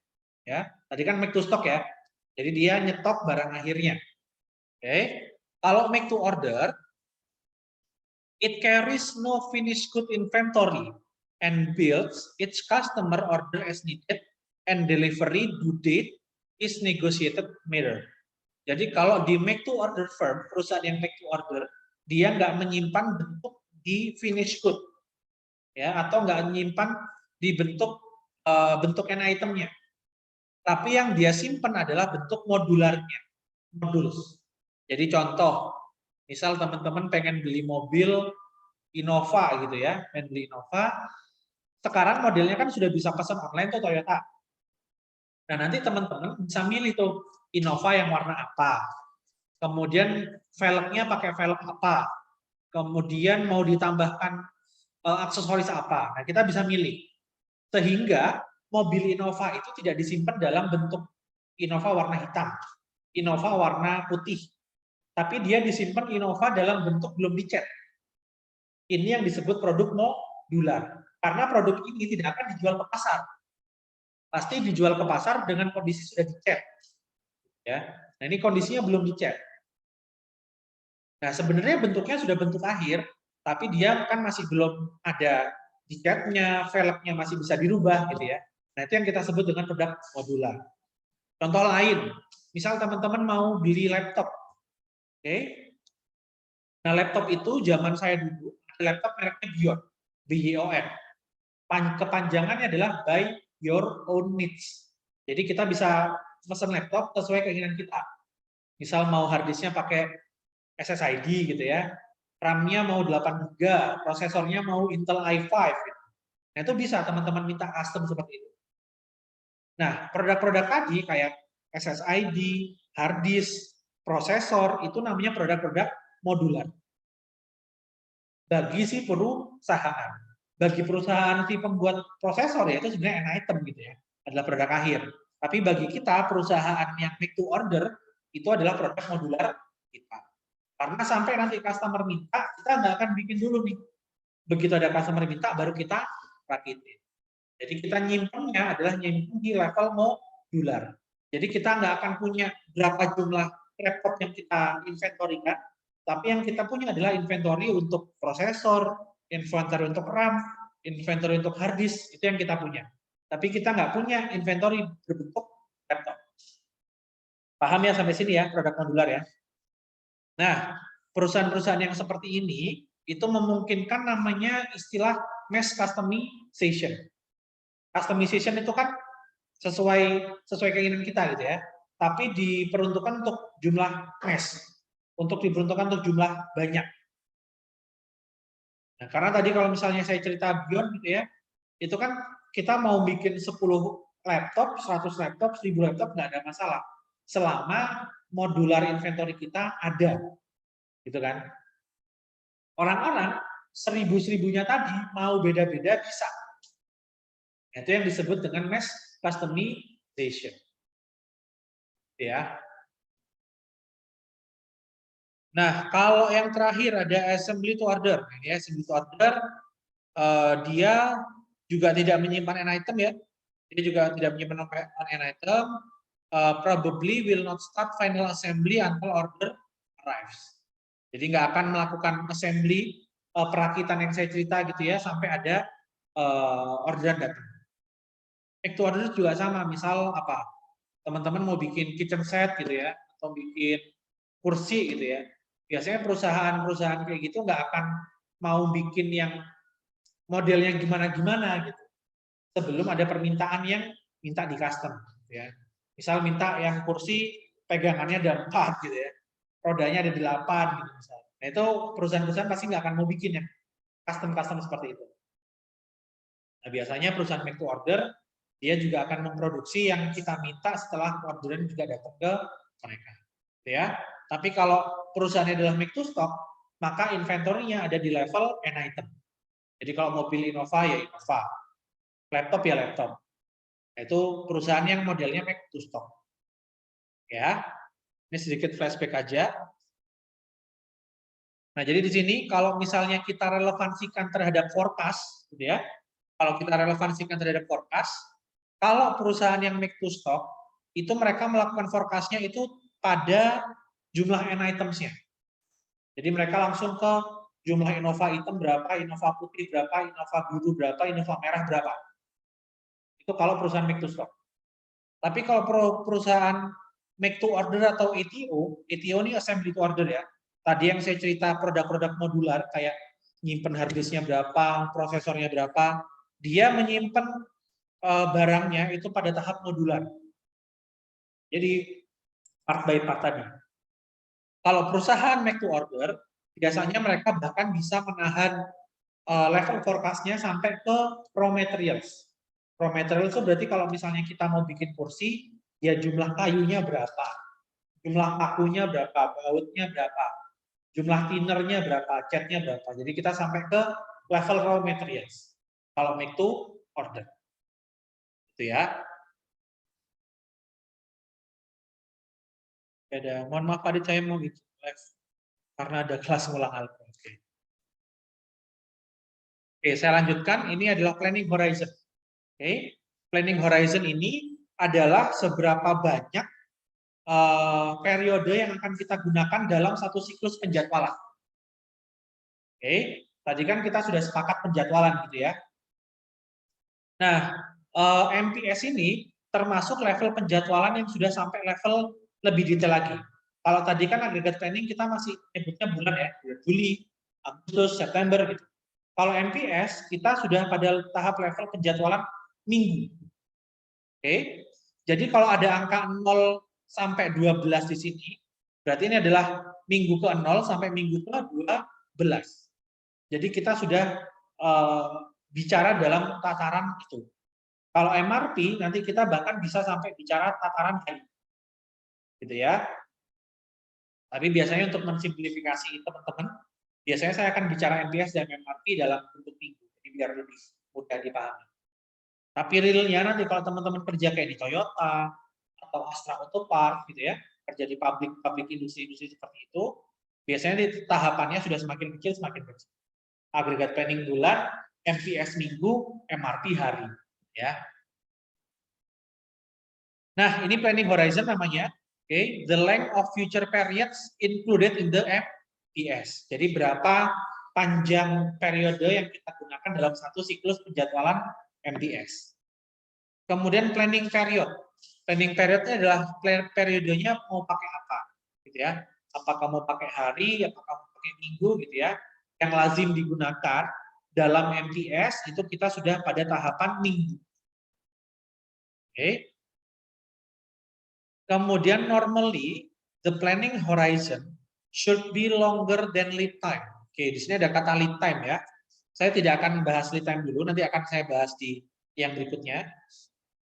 ya, tadi kan make to stock ya, jadi dia nyetok barang akhirnya. Oke, kalau make to order, it carries no finished good inventory and builds its customer order as needed and delivery due date is negotiated matter. Jadi kalau di make to order firm, perusahaan yang make to order, dia nggak menyimpan bentuk di finished good. ya, atau nggak nyimpan di bentuk bentuk end itemnya. Tapi yang dia simpan adalah bentuk modularnya, modules. Jadi contoh, misal teman-teman pengen beli mobil Innova gitu ya, pengen beli Innova. Sekarang modelnya kan sudah bisa pesan online tuh Toyota. Nah, nanti teman-teman bisa milih tuh Innova yang warna apa. Kemudian velgnya pakai velg apa. Kemudian mau ditambahkan aksesoris apa. Nah, kita bisa milih. Sehingga mobil Innova itu tidak disimpan dalam bentuk Innova warna hitam, Innova warna putih. Tapi dia disimpan Innova dalam bentuk belum dicat. Ini yang disebut produk modular. Karena produk ini tidak akan dijual ke pasar. Pasti dijual ke pasar dengan kondisi sudah dicat. Ya. Nah, ini kondisinya belum dicat. Nah, sebenarnya bentuknya sudah bentuk akhir, tapi dia kan masih belum ada dicatnya, velgnya masih bisa dirubah gitu ya. Nah, itu yang kita sebut dengan produk modular. Contoh lain, misal teman-teman mau beli laptop. Oke. Nah, laptop itu zaman saya dulu, laptop mereknya Bion, BYON. Kepanjangannya adalah by your own needs. Jadi kita bisa pesan laptop sesuai keinginan kita. Misal mau harddisknya pakai SSID gitu ya, RAM-nya mau 8 GB, prosesornya mau Intel i5. Gitu. Nah, itu bisa teman-teman minta custom seperti itu. Nah, produk-produk tadi kayak SSID, harddisk, prosesor, itu namanya produk-produk modular. Bagi si perusahaan. Bagi perusahaan si pembuat prosesor ya itu sebenarnya end item gitu ya, adalah produk akhir. Tapi bagi kita perusahaan yang make to order itu adalah produk modular kita. Karena sampai nanti customer minta, kita nggak akan bikin dulu nih. Begitu ada customer minta, baru kita rakitin. Jadi kita nyimpennya adalah nyimpen di level modular. Jadi kita nggak akan punya berapa jumlah laptop yang kita inventorikan, tapi yang kita punya adalah inventory untuk prosesor, inventory untuk RAM, inventory untuk hard disk, itu yang kita punya. Tapi kita nggak punya inventory berbentuk laptop. Paham ya sampai sini ya produk modular ya? Nah, perusahaan-perusahaan yang seperti ini itu memungkinkan namanya istilah mass customization. Customization itu kan sesuai keinginan kita gitu ya. Tapi diperuntukkan untuk jumlah mass, untuk diperuntukkan untuk jumlah banyak. Nah, karena tadi kalau misalnya saya cerita Bion gitu ya, itu kan kita mau bikin 10 laptop, 100 laptop, 1000 laptop nggak ada masalah. Selama modular inventory kita ada. Gitu kan. Orang-orang seribu-seribunya tadi mau beda-beda bisa. Itu yang disebut dengan mass customization. Ya. Nah, kalau yang terakhir ada assembly to order. Ini assembly to order, dia juga tidak menyimpan an item ya. Dia juga tidak menyimpan an item. Probably will not start final assembly until order arrives. Jadi nggak akan melakukan assembly perakitan yang saya cerita gitu ya sampai ada orderan datang. Make to order juga sama. Misal apa? Teman-teman mau bikin kitchen set gitu ya, atau bikin kursi gitu ya. Biasanya perusahaan-perusahaan kayak gitu nggak akan mau bikin yang modelnya gimana-gimana gitu. Sebelum ada permintaan yang minta di custom gitu ya. Misal minta yang kursi pegangannya ada 4 gitu ya. Rodanya ada 8 gitu misalnya. Nah, itu perusahaan-perusahaan pasti nggak akan mau bikin yang custom-custom seperti itu. Nah, biasanya perusahaan make to order dia juga akan memproduksi yang kita minta setelah orderan juga datang ke mereka. Ya. Tapi kalau perusahaannya adalah make to stock, maka inventory-nya ada di level end item. Jadi kalau mobil Innova ya Innova, laptop ya laptop. Nah, itu perusahaan yang modelnya make to stock. Ya. Ini sedikit flashback aja. Nah, jadi di sini kalau misalnya kita relevansikan terhadap forecast, gitu ya. Kalau kita relevansikan terhadap forecast, kalau perusahaan yang make to stock, itu mereka melakukan forecast-nya itu pada jumlah end items-nya. Jadi mereka langsung ke jumlah Innova hitam berapa, Innova putih berapa, Innova biru berapa, Innova merah berapa. Itu kalau perusahaan make to stock. Tapi kalau perusahaan make to order atau ATO ini assembly to order ya. Tadi yang saya cerita produk-produk modular kayak nyimpen hard disknya berapa, prosesornya berapa. Dia menyimpan barangnya itu pada tahap modular. Jadi part by part tadi. Kalau perusahaan make to order, biasanya mereka bahkan bisa menahan level forecast-nya sampai ke raw materials. Raw materials itu berarti kalau misalnya kita mau bikin kursi, ya jumlah kayunya berapa, jumlah pakunya berapa, bautnya berapa, jumlah thinnernya berapa, catnya berapa. Jadi kita sampai ke level raw materials. Kalau make to order. Itu ya. Ada, mohon maaf Adit, saya mau bikin live karena ada kelas ngulang hal. Oke, saya lanjutkan. Ini adalah planning horizon. Oke, planning horizon ini adalah seberapa banyak periode yang akan kita gunakan dalam satu siklus penjadwalan. Oke, tadi kan kita sudah sepakat penjadwalan gitu ya. Nah, MPS ini termasuk level penjadwalan yang sudah sampai level lebih detail lagi. Kalau tadi kan agregat planning kita masih nyebutnya bulan ya, Juli, Agustus, September gitu. Kalau MPS kita sudah pada tahap level penjadwalan minggu. Oke. Jadi kalau ada angka 0 sampai 12 di sini, berarti ini adalah minggu ke 0 sampai minggu ke 12. Jadi kita sudah bicara dalam tataran itu. Kalau MRP nanti kita bahkan bisa sampai bicara tataran hari. Gitu ya. Tapi biasanya untuk mensimplifikasi teman-teman, biasanya saya akan bicara MPS dan MRP dalam bentuk minggu. Jadi biar lebih mudah dipahami. Tapi realnya nanti kalau teman-teman kerja kayak di Toyota atau Astra Auto Park gitu ya, kerja di pabrik industri-industri seperti itu, biasanya di tahapannya sudah semakin kecil semakin kecil. Agregat planning bulan, MPS minggu, MRP hari, ya. Nah, ini planning horizon namanya. Okay, the length of future periods included in the MPS. Jadi berapa panjang periode yang kita gunakan dalam satu siklus penjadwalan MPS. Kemudian planning period. Planning periodnya adalah periodenya mau pakai apa, gitu ya. Apakah mau pakai hari, apakah mau pakai minggu, gitu ya. Yang lazim digunakan dalam MPS itu kita sudah pada tahapan minggu. Oke. Kemudian normally the planning horizon should be longer than lead time. Oke, di sini ada kata lead time ya. Saya tidak akan bahas lead time dulu, nanti akan saya bahas di yang berikutnya.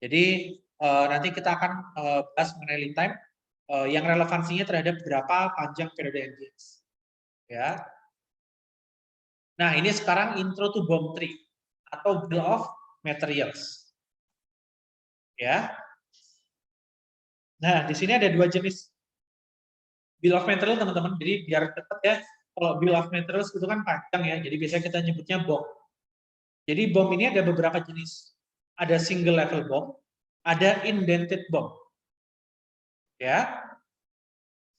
Jadi nanti kita akan bahas mengenai lead time yang relevansinya terhadap berapa panjang periode MPS. Ya. Nah, ini sekarang intro to BOM tree atau bill of materials. Ya. Nah, di sini ada dua jenis bill of material teman-teman. Jadi biar cepat ya. Kalau bill of materials itu kan panjang ya. Jadi biasanya kita nyebutnya BOM. Jadi BOM ini ada beberapa jenis. Ada single level BOM, ada indented BOM. Ya.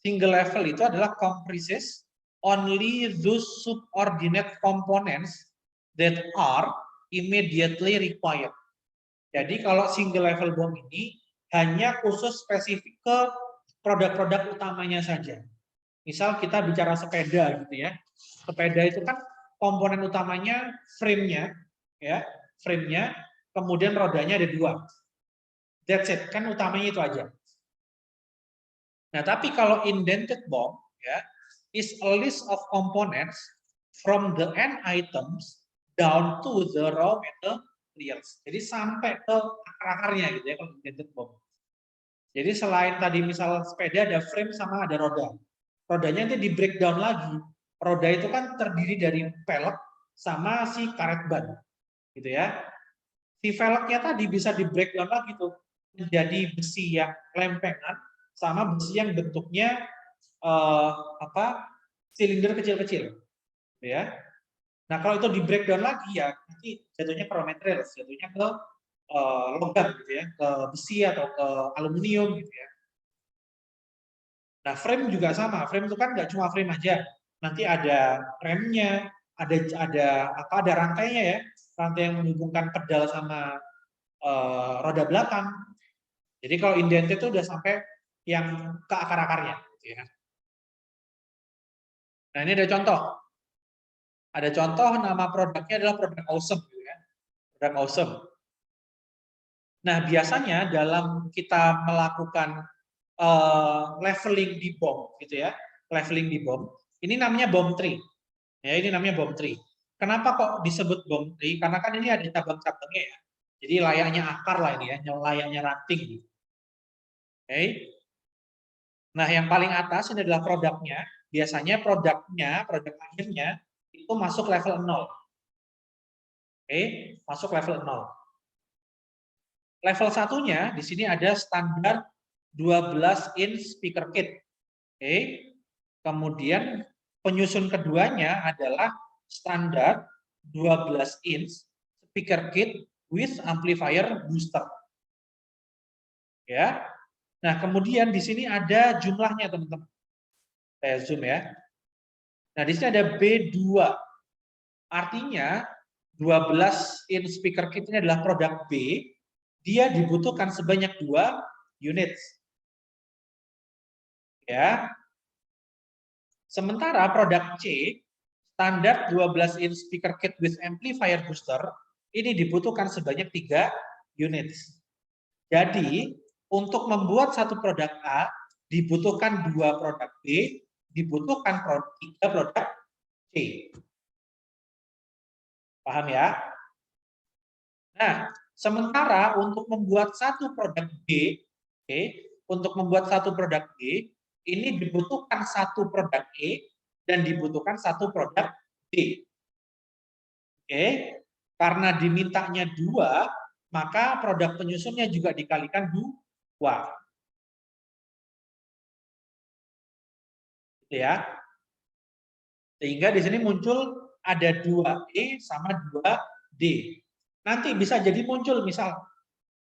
Single level itu adalah comprises only those subordinate components that are immediately required. Jadi kalau single level BOM ini hanya khusus spesifik ke produk-produk utamanya saja. Misal kita bicara sepeda gitu ya. Sepeda itu kan komponen utamanya frame-nya ya, frame-nya, kemudian rodanya ada dua. That's it, kan utamanya itu aja. Nah, tapi kalau indented BOM ya, is a list of components from the end items down to the raw materials. Jadi sampai ke akar-akarnya gitu ya kalau indented BOM. Jadi selain tadi misal sepeda ada frame sama ada roda. Rodanya nanti di breakdown lagi. Roda itu kan terdiri dari pelek sama si karet ban. Gitu ya. Si velgnya tadi bisa di breakdown lagi tuh menjadi besi yang lempengan sama besi yang bentuknya silinder kecil-kecil, ya. Nah kalau itu di breakdown lagi ya nanti jatuhnya ke raw materials, jatuhnya ke logam gitu ya, ke besi atau ke aluminium gitu ya. Nah frame juga sama, frame itu kan nggak cuma frame aja, nanti ada remnya, ada rantainya ya, rantai yang menghubungkan pedal sama roda belakang. Jadi kalau indented itu udah sampai yang ke akar-akarnya. Gitu ya. Nah ini ada contoh. Ada contoh nama produknya adalah produk Awesome, gitu ya. Produk Awesome. Nah, biasanya dalam kita melakukan leveling di BOM, gitu ya, leveling di BOM, ini namanya BOM tree. Ya, ini namanya BOM tree. Kenapa kok disebut BOM tree? Karena kan ini ada cabang-cabangnya ya. Jadi layaknya akar lah ini ya, layaknya ranting. Oke. Nah, yang paling atas ini adalah produknya. Biasanya produk akhirnya itu masuk level 0. Oke, masuk level 0. Level satunya di sini ada standar 12 inch speaker kit. Oke. Kemudian penyusun keduanya adalah standar 12 inch speaker kit with amplifier booster. Ya. Nah, kemudian di sini ada jumlahnya, teman-teman. Saya zoom ya. Nah, di sini ada B2. Artinya 12 inch speaker kit ini adalah produk B. Dia dibutuhkan sebanyak 2 unit. Ya. Sementara produk C, standar 12 inch speaker kit with amplifier booster, ini dibutuhkan sebanyak 3 unit. Jadi, untuk membuat satu produk A, dibutuhkan 2 produk B, dibutuhkan 3 produk C. Paham ya? Nah, sementara untuk membuat satu produk B, untuk membuat satu produk B, ini dibutuhkan satu produk E dan dibutuhkan satu produk B. Karena dimintanya 2, maka produk penyusunnya juga dikalikan 2. Gitu ya. Sehingga di sini muncul ada 2E sama 2D. Nanti bisa jadi muncul misal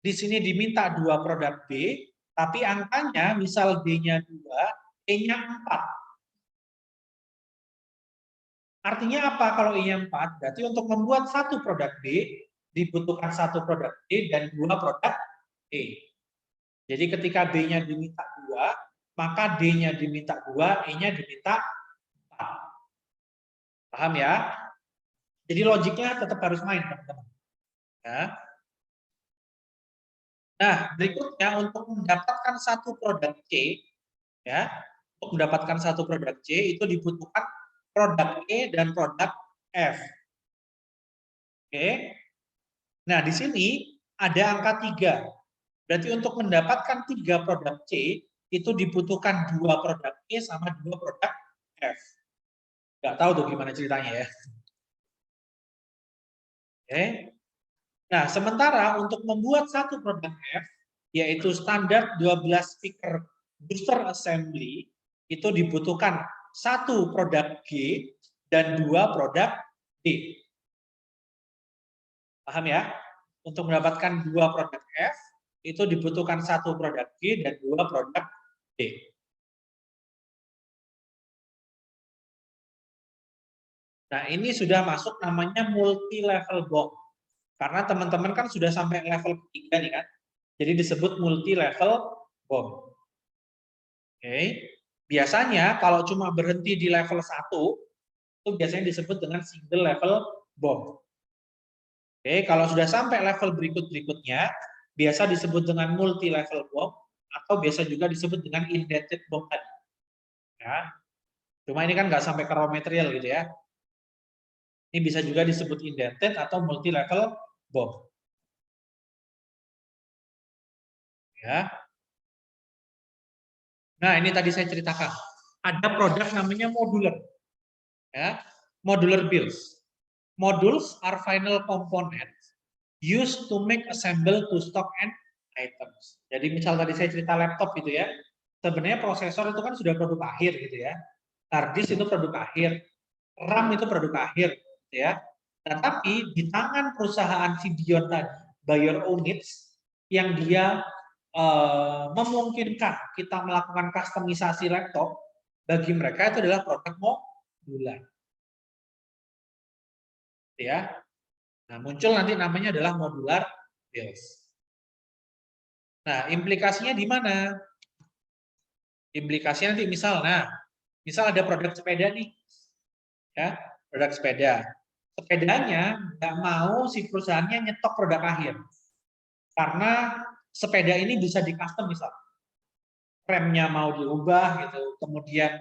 di sini diminta 2 produk B, tapi angkanya misal D-nya 2, E-nya 4. Artinya apa kalau E-nya 4? Berarti untuk membuat satu produk B, dibutuhkan satu produk D dan 2 produk E. Jadi ketika B-nya diminta 2, maka D-nya diminta 2, E-nya diminta 4. Paham ya? Jadi logiknya tetap harus main, teman-teman. Ya. Nah, berikutnya untuk mendapatkan satu produk C, ya, untuk mendapatkan satu produk C itu dibutuhkan produk E dan produk F. Oke. Nah, di sini ada angka 3. Berarti untuk mendapatkan 3 produk C itu dibutuhkan 2 produk E sama 2 produk F. Nggak tahu tuh gimana ceritanya ya. Oke. Nah, sementara untuk membuat satu produk F, yaitu standar 12 speaker booster assembly, itu dibutuhkan satu produk G dan 2 produk D. Paham ya? Untuk mendapatkan 2 produk F, itu dibutuhkan satu produk G dan 2 produk D. Nah, ini sudah masuk namanya multi-level BOM. Karena teman-teman kan sudah sampai level ketiga nih kan. Jadi disebut multi-level BOM. Oke. Biasanya kalau cuma berhenti di level 1, itu biasanya disebut dengan single level BOM. Oke, kalau sudah sampai level berikut-berikutnya, biasa disebut dengan multi-level BOM, atau biasa juga disebut dengan indented BOM tadi. Ya. Cuma ini kan nggak sampai ke raw material gitu ya. Ini bisa juga disebut indented atau multi-level BOM. Ya. Nah, ini tadi saya ceritakan. Ada produk namanya modular. Ya. Modular builds. Modules are final components used to make assemble to stock and items. Jadi misal tadi saya cerita laptop gitu ya. Sebenarnya prosesor itu kan sudah produk akhir gitu ya. Hard disk itu produk akhir. RAM itu produk akhir gitu ya. Nah, tapi di tangan perusahaan Fidion tadi, by your own needs, yang dia memungkinkan kita melakukan kustomisasi laptop, bagi mereka itu adalah produk modular. Ya. Nah, muncul nanti namanya adalah modular builds. Nah, implikasinya di mana? Implikasinya nanti misal ada produk sepeda nih. Ya, produk sepeda. Sepedanya nggak mau si perusahaannya nyetok produk akhir. Karena sepeda ini bisa di-custom misalnya. Remnya mau diubah gitu, kemudian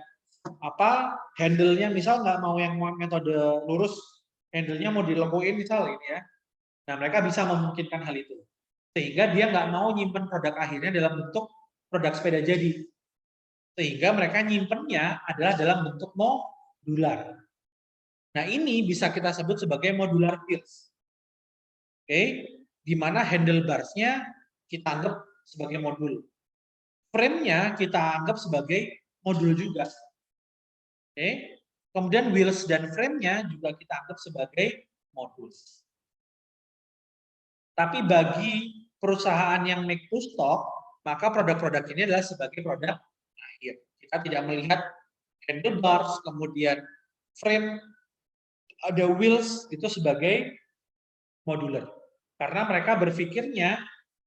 handle-nya misal nggak mau yang metode lurus, handle-nya mau dilebokin misal ini ya. Nah, mereka bisa memungkinkan hal itu. Sehingga dia nggak mau nyimpen produk akhirnya dalam bentuk produk sepeda jadi. Sehingga mereka nyimpennya adalah dalam bentuk modular. Nah, ini bisa kita sebut sebagai modular builds. Oke, di mana handlebars-nya kita anggap sebagai modul. Frame-nya kita anggap sebagai modul juga. Oke. Kemudian wheels dan frame-nya juga kita anggap sebagai modul. Tapi bagi perusahaan yang make to stock, maka produk-produk ini adalah sebagai produk akhir. Kita tidak melihat handlebars, kemudian frame, ada wheels itu sebagai modular. Karena mereka berpikirnya,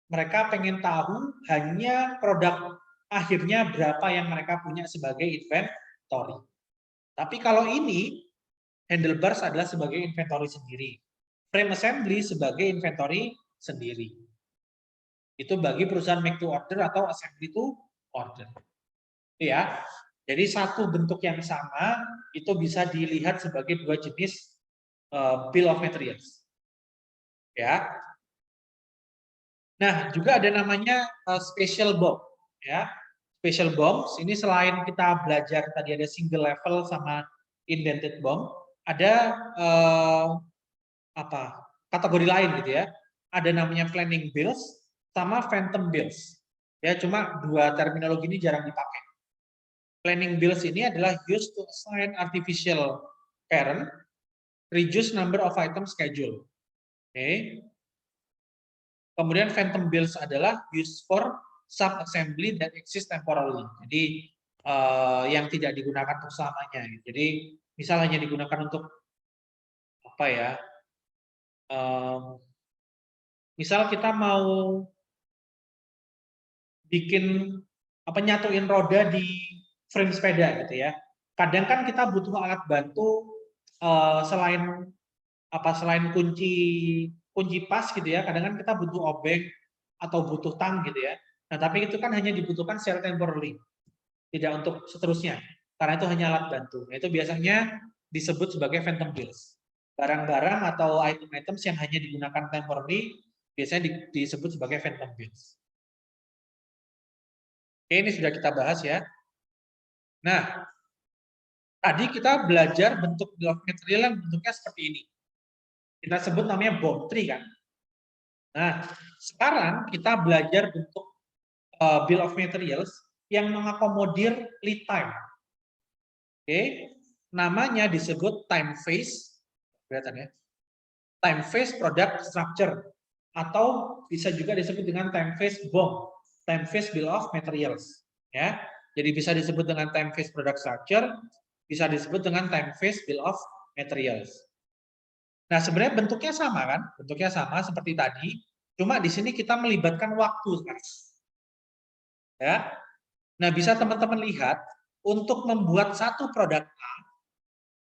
mereka pengen tahu hanya produk akhirnya berapa yang mereka punya sebagai inventory. Tapi kalau ini, handlebars adalah sebagai inventory sendiri. Frame assembly sebagai inventory sendiri. Itu bagi perusahaan make to order atau assembly to order. Ya, jadi satu bentuk yang sama itu bisa dilihat sebagai dua jenis bill of materials. Ya. Nah, juga ada namanya special BOM. Ya, special BOM ini selain kita belajar tadi ada single level sama indented BOM, ada kategori lain gitu ya. Ada namanya planning bills sama phantom bills. Ya, cuma dua terminologi ini jarang dipakai. Planning bills ini adalah used to assign artificial parent, reduce number of item schedule. Oke. Kemudian phantom bills adalah used for sub-assembly that exist temporarily. Jadi yang tidak digunakan untuk selamanya. Jadi misal hanya digunakan untuk misal kita mau bikin nyatuin roda di frame sepeda gitu ya. Kadang kan kita butuh alat bantu selain kunci pas gitu ya. Kadang kan kita butuh obeng atau butuh tang gitu ya. Nah, tapi itu kan hanya dibutuhkan secara temporary. Tidak untuk seterusnya. Karena itu hanya alat bantu. Nah, itu biasanya disebut sebagai phantom bills. Barang-barang atau item-items yang hanya digunakan temporary biasanya disebut sebagai phantom bills. Oke, ini sudah kita bahas ya. Nah, tadi kita belajar bentuk bill of material yang bentuknya seperti ini. Kita sebut namanya BOM tree kan. Nah, sekarang kita belajar bentuk bill of materials yang mengakomodir lead time. Oke, namanya disebut time phase, kelihatan ya. Time phase product structure atau bisa juga disebut dengan time phase BOM, time phase bill of materials. Ya, jadi bisa disebut dengan time phase product structure, bisa disebut dengan time phase bill of materials. Nah, sebenarnya bentuknya sama kan? Bentuknya sama seperti tadi, cuma di sini kita melibatkan waktu, guys. Ya. Nah, bisa teman-teman lihat untuk membuat satu produk A,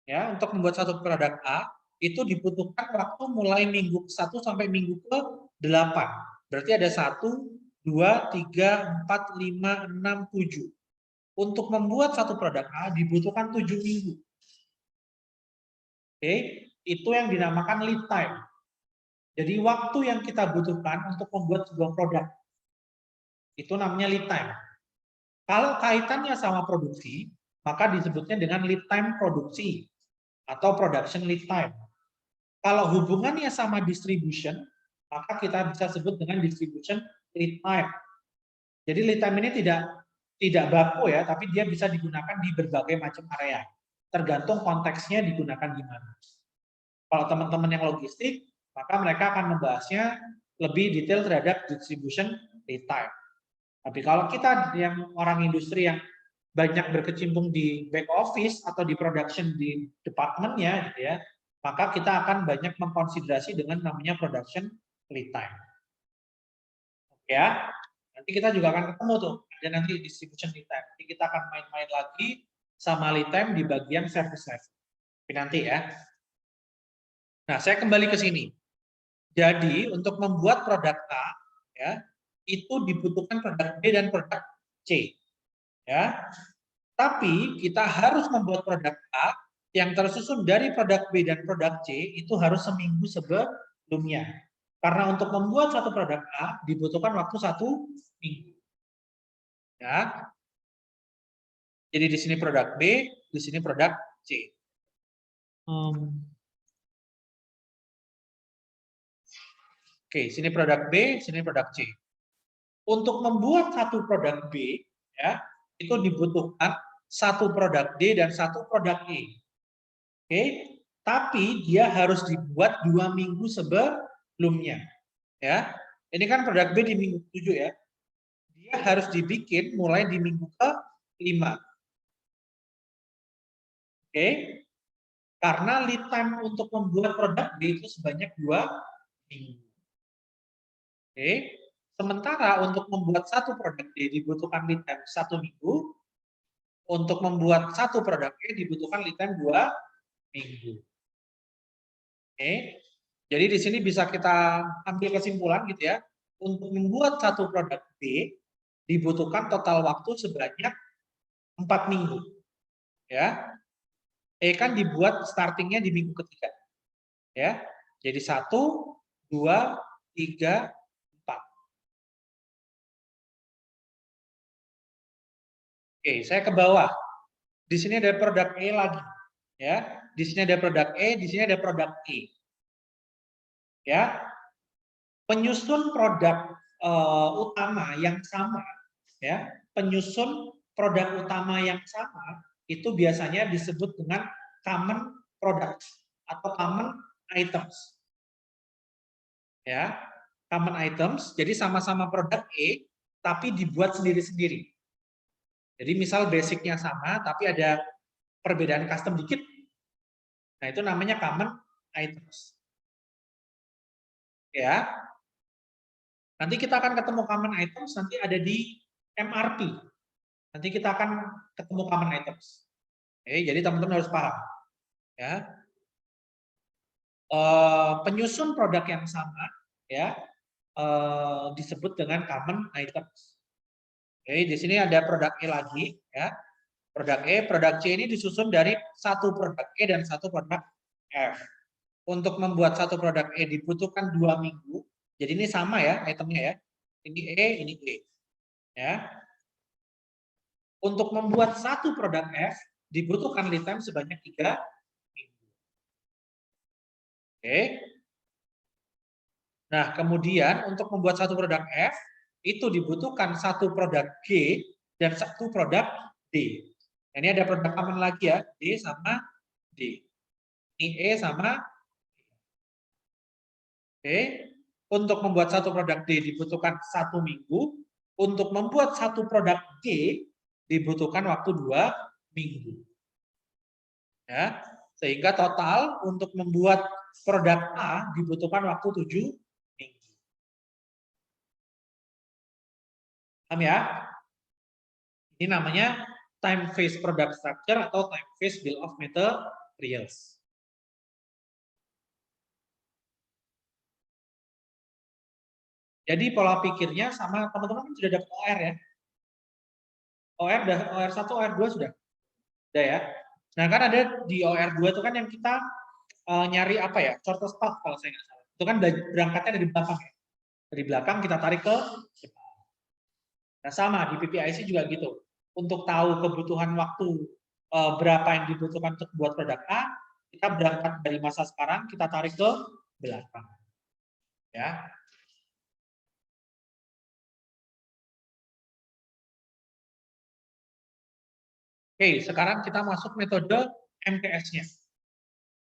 ya, untuk membuat satu produk A itu dibutuhkan waktu mulai minggu 1 sampai minggu ke-8. Berarti ada 1, 2, 3, 4, 5, 6, 7. Untuk membuat satu produk A dibutuhkan 7 minggu. Oke, itu yang dinamakan lead time. Jadi waktu yang kita butuhkan untuk membuat sebuah produk itu namanya lead time. Kalau kaitannya sama produksi, maka disebutnya dengan lead time produksi atau production lead time. Kalau hubungannya sama distribution, maka kita bisa sebut dengan distribution lead time. Jadi lead time ini tidak baku ya, tapi dia bisa digunakan di berbagai macam area. Tergantung konteksnya digunakan di mana. Kalau teman-teman yang logistik, maka mereka akan membahasnya lebih detail terhadap distribution lead time. Tapi kalau kita yang orang industri yang banyak berkecimpung di back office atau di production di departemennya, gitu ya, maka kita akan banyak mengkonsiderasi dengan namanya production lead time. Oke ya, nanti kita juga akan ketemu tuh, ada nanti distribution lead time. Nanti kita akan main-main lagi sama lead time di bagian service level. Nanti ya. Nah, saya kembali ke sini. Jadi, untuk membuat produk A, ya, itu dibutuhkan produk B dan produk C. Ya. Tapi kita harus membuat produk A yang tersusun dari produk B dan produk C itu harus seminggu sebelumnya. Karena untuk membuat satu produk A dibutuhkan waktu 1 minggu. Ya. Jadi di sini produk B, di sini produk C. Oke, sini produk B, sini produk C. Untuk membuat satu produk B, ya, itu dibutuhkan satu produk D dan satu produk E. Oke, tapi dia harus dibuat 2 minggu sebelumnya. Ya, ini kan produk B di minggu 7 ya. Dia harus dibikin mulai di minggu ke-5. Oke, karena lead time untuk membuat produk B itu sebanyak 2 minggu. Oke, sementara untuk membuat satu produk D dibutuhkan lead time 1 minggu, untuk membuat satu produk E dibutuhkan lead time 2 minggu. Oke, jadi di sini bisa kita ambil kesimpulan gitu ya. Untuk membuat satu produk B dibutuhkan total waktu sebanyak 4 minggu. Ya, E kan dibuat startingnya di minggu ketiga. Ya, jadi 1, 2, 3, 4. Oke, saya ke bawah. Di sini ada produk E lagi. Ya, di sini ada produk E, di sini ada produk E. Ya, penyusun produk utama yang sama, ya, penyusun produk utama yang sama itu biasanya disebut dengan common products atau common items. Ya, common items. Jadi sama-sama produk E, tapi dibuat sendiri-sendiri. Jadi misal basicnya sama, tapi ada perbedaan custom dikit. Nah, itu namanya common items. Ya, nanti kita akan ketemu common items, nanti ada di MRP. Nanti kita akan ketemu common items. Oke, jadi teman-teman harus paham. Ya, penyusun produk yang sama, ya, disebut dengan common items. Oke, di sini ada produk E lagi, ya. Produk E, produk C ini disusun dari satu produk E dan satu produk F. Untuk membuat satu produk E dibutuhkan 2 minggu. Jadi ini sama ya itemnya ya. Ini E, ini E. Ya. Untuk membuat satu produk F dibutuhkan lead time sebanyak 3 minggu. Oke. Nah, kemudian untuk membuat satu produk F itu dibutuhkan satu produk G dan satu produk D. Ini ada produk common lagi ya, D sama D. Ini E sama D. Oke. Untuk membuat satu produk D dibutuhkan 1 minggu. Untuk membuat satu produk G dibutuhkan waktu 2 minggu. Ya. Sehingga total untuk membuat produk A dibutuhkan waktu 7 minggu. Paham ya? Ini namanya time phase product structure atau time phase bill of materials. Jadi pola pikirnya sama teman-teman kan sudah dapat OR ya. OR 1, OR 2 sudah. Sudah ya. Nah, kan ada di OR 2 itu kan yang kita nyari apa ya? Shortest path kalau saya nggak salah. Itu kan berangkatnya dari belakang ya. Dari belakang kita tarik ke depan. Nah, sama di PPIC juga gitu. Untuk tahu kebutuhan waktu berapa yang dibutuhkan untuk buat produk A, kita berangkat dari masa sekarang, kita tarik ke belakang. Ya. Oke, sekarang kita masuk metode MTS-nya.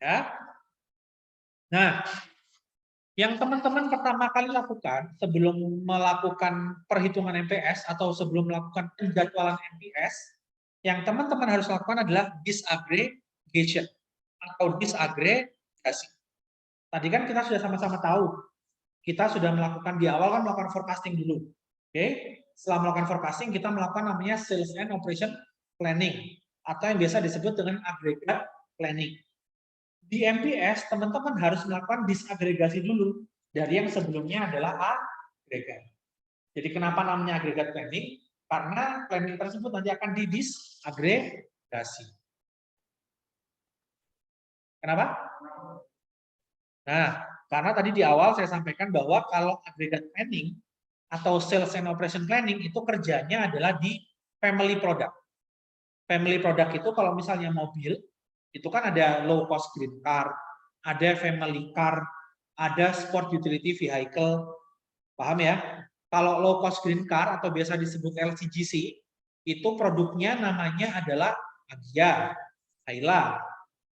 Ya. Nah, yang teman-teman pertama kali lakukan sebelum melakukan perhitungan MPS atau sebelum melakukan penjadwalan MPS, yang teman-teman harus lakukan adalah disaggregation atau disagregasi. Tadi kan kita sudah sama-sama tahu, kita sudah melakukan di awal kan melakukan forecasting dulu. Oke, setelah melakukan forecasting kita melakukan namanya sales and operation planning atau yang biasa disebut dengan aggregate planning. Di MPS, teman-teman harus melakukan disagregasi dulu dari yang sebelumnya adalah agregat. Jadi kenapa namanya agregat planning? Karena planning tersebut nanti akan didisagregasi. Kenapa? Nah, karena tadi di awal saya sampaikan bahwa kalau agregat planning atau sales and operation planning itu kerjanya adalah di family product. Family product itu kalau misalnya mobil, itu kan ada low cost green car, ada family car, ada sport utility vehicle. Paham ya? Kalau low cost green car atau biasa disebut LCGC, itu produknya namanya adalah Agya, Ayla,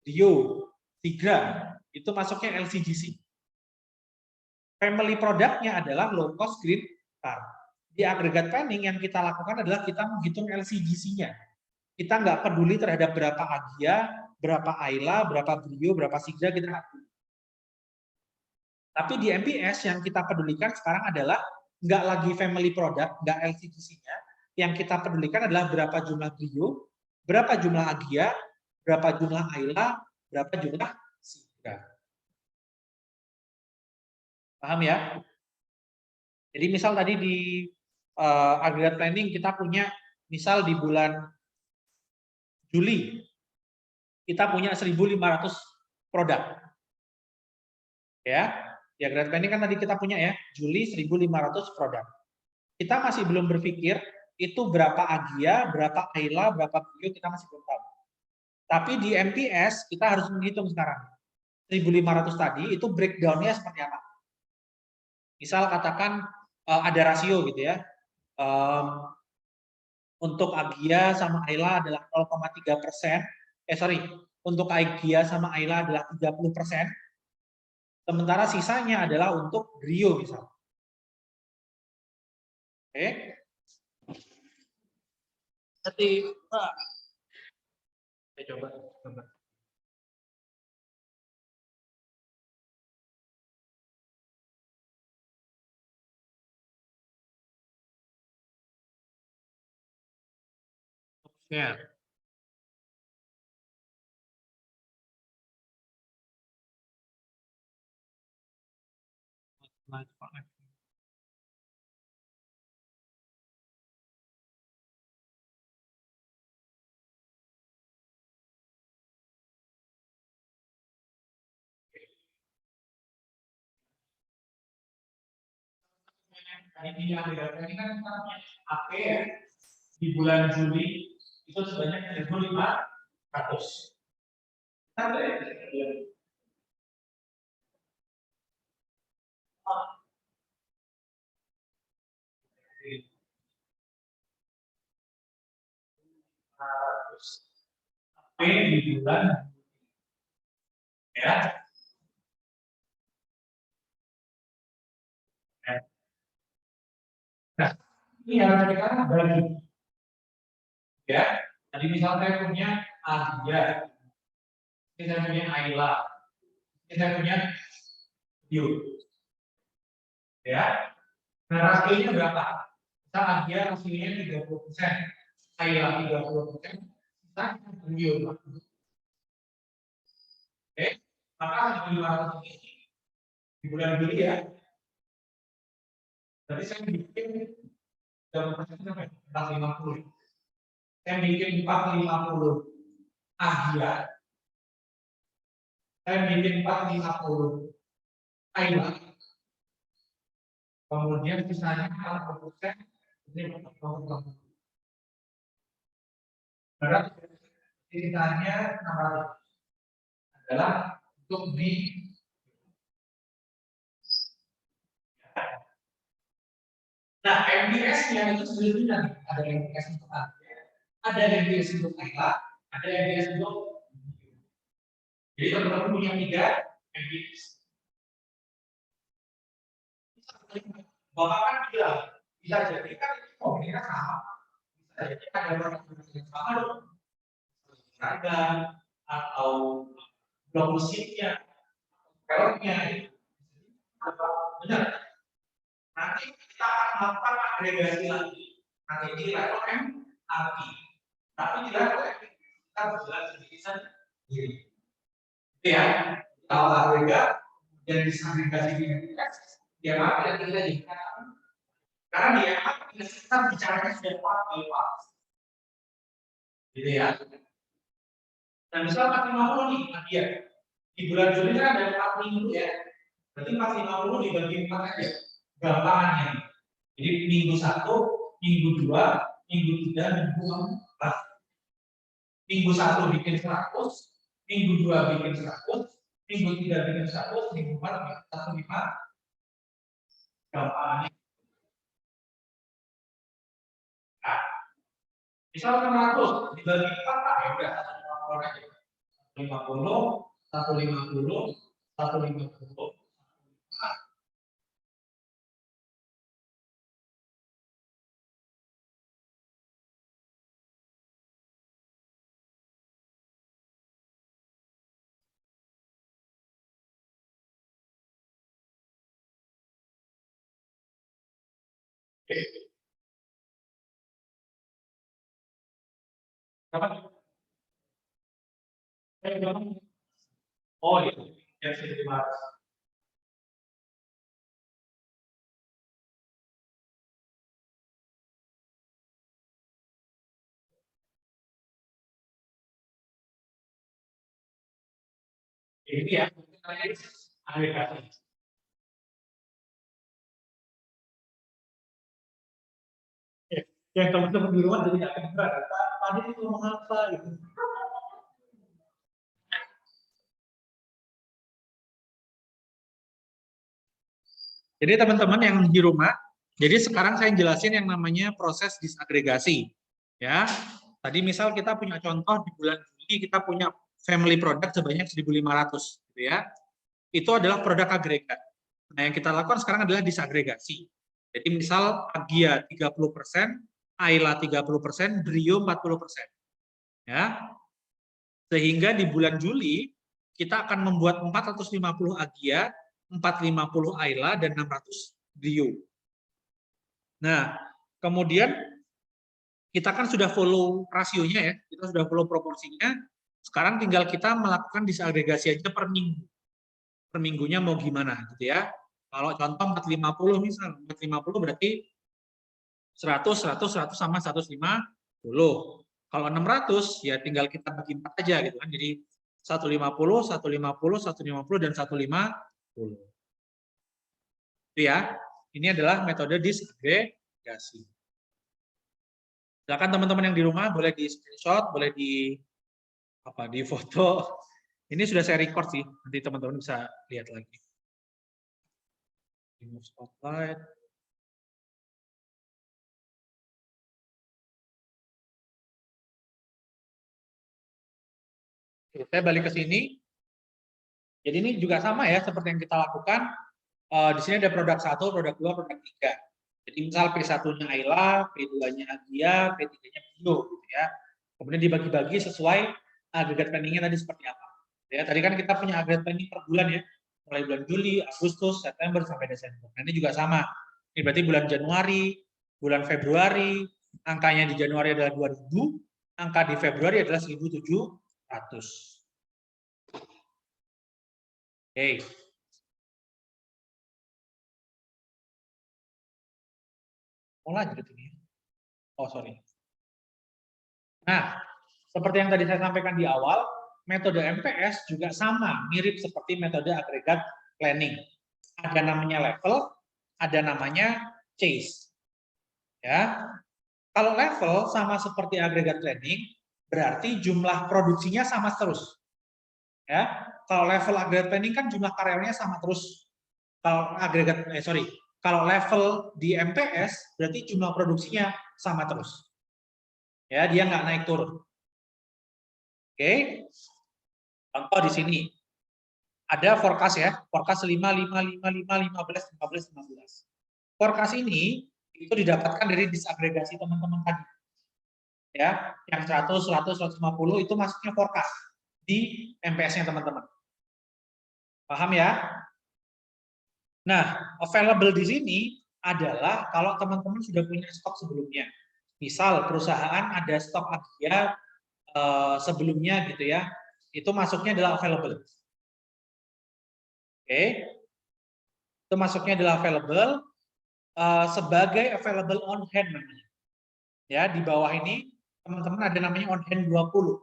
Rio, Tigra. Itu masuknya LCGC. Family produknya adalah low cost green car. Di agregat planning yang kita lakukan adalah kita menghitung LCGC-nya. Kita nggak peduli terhadap berapa Agya, berapa Ayla, berapa Brio, berapa Sigra, kita nggak peduli. Tapi di MPS yang kita pedulikan sekarang adalah nggak lagi family product, nggak LCGC-nya. Yang kita pedulikan adalah berapa jumlah Brio, berapa jumlah Agya, berapa jumlah Ayla, berapa jumlah Sigra. Paham ya? Jadi misal tadi di agregat planning kita punya, misal di bulan Juli, kita punya 1.500 produk. Ya, di agregat planning kan tadi kita punya ya, Juli 1.500 produk. Kita masih belum berpikir itu berapa Agya, berapa Ayla, berapa Brio, kita masih belum tahu. Tapi di MPS kita harus menghitung sekarang. 1.500 tadi itu breakdown-nya seperti apa. Misal katakan ada rasio gitu ya. Untuk Agya sama Ayla adalah 0,3%. Untuk Agya sama Ayla adalah 30%. Sementara sisanya adalah untuk Brio misal. Oke. Jadi, saya coba. Ya. Tadi di agregat ini kan kita punya AP ya, di bulan Juli itu sebanyak 1.500. AP di bulan ya. Nah, ini harus kita bagi. Ya, tadi misalnya saya punya Agya, ini saya punya Ayla, ini saya punya Yu. Ya, nah rasionya berapa? Kita Agya rasionya 30%, Ayla 30%, kita Yu. Oke, maka 1.500 ini di bulan Juli ya. Berarti saya bikin 30% sampai 450. Saya bikin 450 Agya. Saya bikin 450 Ayla. Kemudian sisanya 40% ini berarti sisanya 600 adalah untuk di nah MBS-nya itu sebenarnya ada MBS untuk Agya, ada MBS untuk Ayla, ada MBS untuk jadi teman-teman punya 3 MBS. Bapak kan bilang bisa jadi kan kombinasinya sama, bisa jadi ada orang yang sama dong, seragam atau blok musiknya, peleknya, benar. Nanti kita akan melakukan agregasi lagi, nanti di level MRT, tapi di level MRT kita berjalan sendiri sendiri. Ya, kalau agregat dan disagregasi di MPS, dia apa? Kita jadikan karena dia kita bicaranya sudah part by part, gitu ya. Nah, misal 450 nih, dia di bulan Juli kan ada 4 minggu ya, berarti 450 dibagi 4 aja, gampangannya. Jadi minggu 1, minggu 2, minggu 3, minggu 4. Minggu 1 bikin 100, minggu 2 bikin 100, minggu 3 bikin 100, minggu 4 bikin 105. Gampangannya. Nah, misal 600 dibagi 4 ya udah 150 aja. 50, 150, 150. Berapa? Oh iya, yang 1.500. Ini ya, agregasi. Yang teman-teman di rumah jadi nggak kedengeran. Tadi itu ngomong apa gitu. Jadi teman-teman yang di rumah, jadi sekarang saya jelasin yang namanya proses disagregasi. Ya, tadi misal kita punya contoh di bulan Juli kita punya family product sebanyak 1.500, gitu ya. Itu adalah produk agregat. Nah, yang kita lakukan sekarang adalah disagregasi. Jadi misal Agia 30%, Ayla 30%, Brio 40%. Ya. Sehingga di bulan Juli kita akan membuat 450 Agia, 450 Ayla, dan 600 Brio. Nah, kemudian kita kan sudah follow rasionya ya, kita sudah follow proporsinya. Sekarang tinggal kita melakukan disagregasi aja per minggu. Per minggunya mau gimana gitu ya. Kalau contoh 450 misal, 450 berarti 100, 100, 100 sama 150. Kalau 600 ya tinggal kita bagi 4 aja gitu kan. Jadi 150, 150, 150 dan 150. Itu ya. Ini adalah metode disagregasi. Silakan teman-teman yang di rumah boleh di screenshot, boleh di foto. Ini sudah saya record sih, nanti teman-teman bisa lihat lagi. Remove spotlight. Oke, saya balik ke sini. Jadi ini juga sama ya, seperti yang kita lakukan. Di sini ada produk 1, produk 2, produk 3. Jadi misal P1-nya Ayla, P2-nya Agia, P3-nya Bio, gitu ya. Kemudian dibagi-bagi sesuai agregat planningnya tadi seperti apa. Ya, tadi kan kita punya agregat planning per bulan ya, mulai bulan Juli, Agustus, September sampai Desember. Nah, ini juga sama. Ini berarti bulan Januari, bulan Februari, angkanya di Januari adalah 2000, angka di Februari adalah 1.700. Oke. Mau lanjut ini. Oh, sorry. Nah, seperti yang tadi saya sampaikan di awal, metode MPS juga sama, mirip seperti metode agregat planning. Ada namanya level, ada namanya chase. Ya. Kalau level sama seperti agregat planning, berarti jumlah produksinya sama terus. Ya. Kalau level agregat planning kan jumlah karyawannya sama terus. Kalau kalau level di MPS berarti jumlah produksinya sama terus. Ya, dia nggak naik turun. Oke. Contoh di sini. Ada forecast ya, forecast 5, 5, 5, 5, 15, 15, 15. Forecast ini itu didapatkan dari disagregasi teman-teman tadi. Ya, yang 100, 100, 150 itu masuknya forecast di MPS-nya teman-teman. Paham ya? Nah, available di sini adalah kalau teman-teman sudah punya stok sebelumnya. Misal perusahaan ada stok Agia sebelumnya gitu ya, itu masuknya adalah available. Oke. Itu masuknya adalah available sebagai available on hand namanya. Ya, di bawah ini teman-teman ada namanya on hand 20.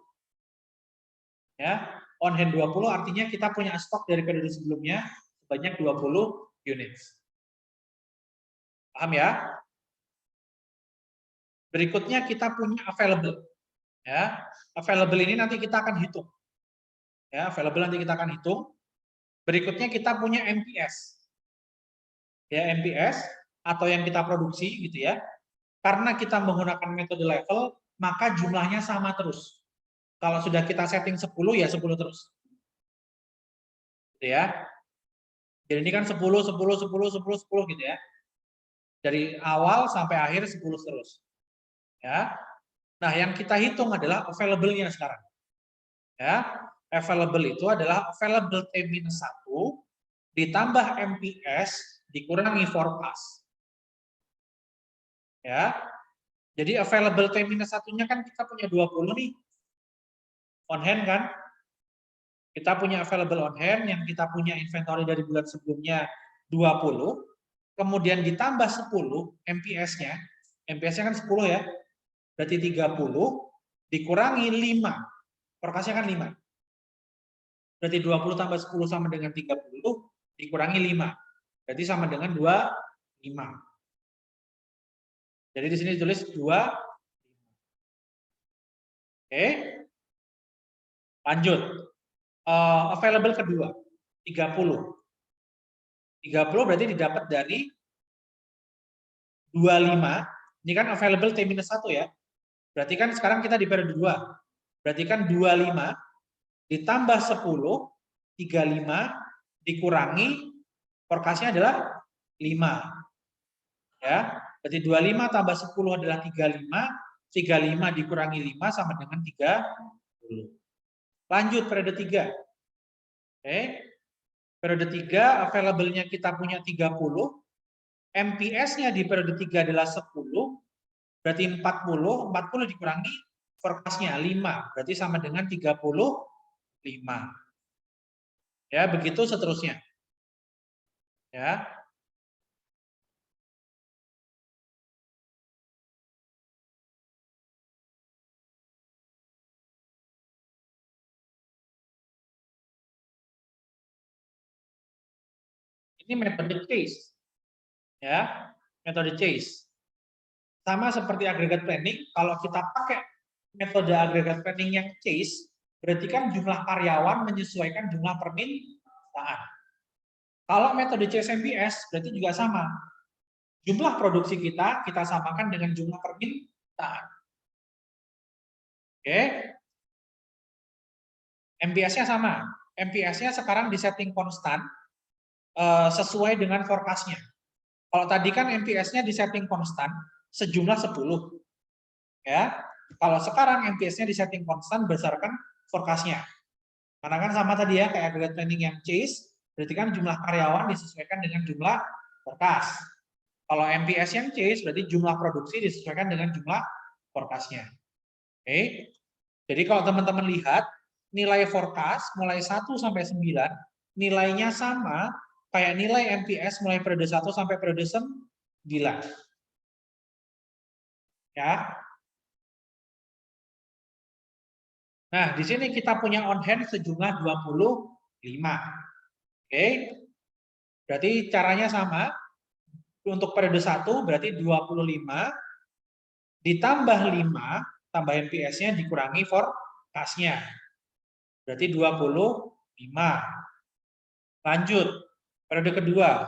Ya, on hand 20 artinya kita punya stok dari periode sebelumnya sebanyak 20 units. Paham ya? Berikutnya kita punya available. Ya, available ini nanti kita akan hitung. Ya, available nanti kita akan hitung. Berikutnya kita punya MPS. Ya, MPS atau yang kita produksi gitu ya. Karena kita menggunakan metode level, maka jumlahnya sama terus. Kalau sudah kita setting 10 ya 10 terus. Gitu ya. Jadi ini kan 10 10 10 10 10 gitu ya. Dari awal sampai akhir 10 terus. Ya. Nah, yang kita hitung adalah available-nya sekarang. Ya. Available itu adalah available T-1 ditambah MPS dikurangi forecast. Ya. Jadi available T-1-nya kan kita punya 20 nih. On hand kan? Kita punya available on hand yang kita punya inventory dari bulan sebelumnya 20, kemudian ditambah 10 MPS-nya. MPS-nya kan 10 ya. Berarti 30 dikurangi 5. Forecast-nya kan 5. Berarti 20 tambah 10 sama dengan 30 dikurangi 5. Berarti sama dengan 25. Jadi di sini ditulis 2. Oke. Lanjut. Available kedua 30. 30 berarti didapat dari 25. Ini kan available T-1 ya. Berarti kan sekarang kita di periode 2. Berarti kan 25 ditambah 10, 35 dikurangi forecast-nya adalah 5. Ya. Berarti 25 tambah 10 adalah 35, 35 dikurangi 5 sama dengan 30. Lanjut periode 3. Oke. Periode 3 available-nya kita punya 30, MPS-nya di periode 3 adalah 10, berarti 40 dikurangi forecast-nya 5, berarti sama dengan 35. Ya, begitu seterusnya. Ya. Ini metode chase. Ya, metode chase. Sama seperti aggregate planning, kalau kita pakai metode aggregate planning yang chase, berarti kan jumlah karyawan menyesuaikan jumlah permintaan. Kalau metode chase MPS, berarti juga sama. Jumlah produksi kita samakan dengan jumlah permintaan. Oke. MPS-nya sama. MPS-nya sekarang disetting konstan sesuai dengan forecast-nya. Kalau tadi kan MPS-nya disetting konstan sejumlah 10. Ya. Kalau sekarang MPS-nya disetting konstan berdasarkan forecast-nya. Karena kan sama tadi ya kayak aggregate planning yang chase, berarti kan jumlah karyawan disesuaikan dengan jumlah forecast. Kalau MPS yang chase berarti jumlah produksi disesuaikan dengan jumlah forecast-nya. Oke. Jadi kalau teman-teman lihat nilai forecast mulai 1 sampai 9 nilainya sama kayak nilai MPS mulai periode 1 sampai periode 9. Ya. Nah, di sini kita punya on hand sejumlah 25. Oke. Berarti caranya sama. Untuk periode 1 berarti 25 ditambah 5 tambah MPS-nya dikurangi forecast-nya. Berarti 25. Lanjut, periode kedua.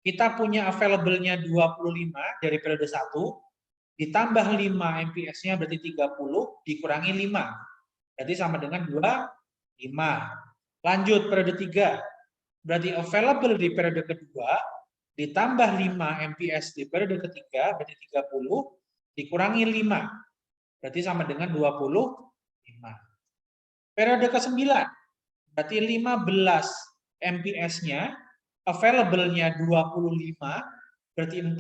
Kita punya available-nya 25 dari periode 1, ditambah 5 MPS-nya berarti 30, dikurangi 5. Berarti sama dengan 25. Lanjut, periode 3. Berarti available di periode kedua, ditambah 5 MPS di periode ketiga, berarti 30, dikurangi 5. Berarti sama dengan 25. Periode ke-9, berarti 15 MPS-nya, available-nya 25, berarti 40,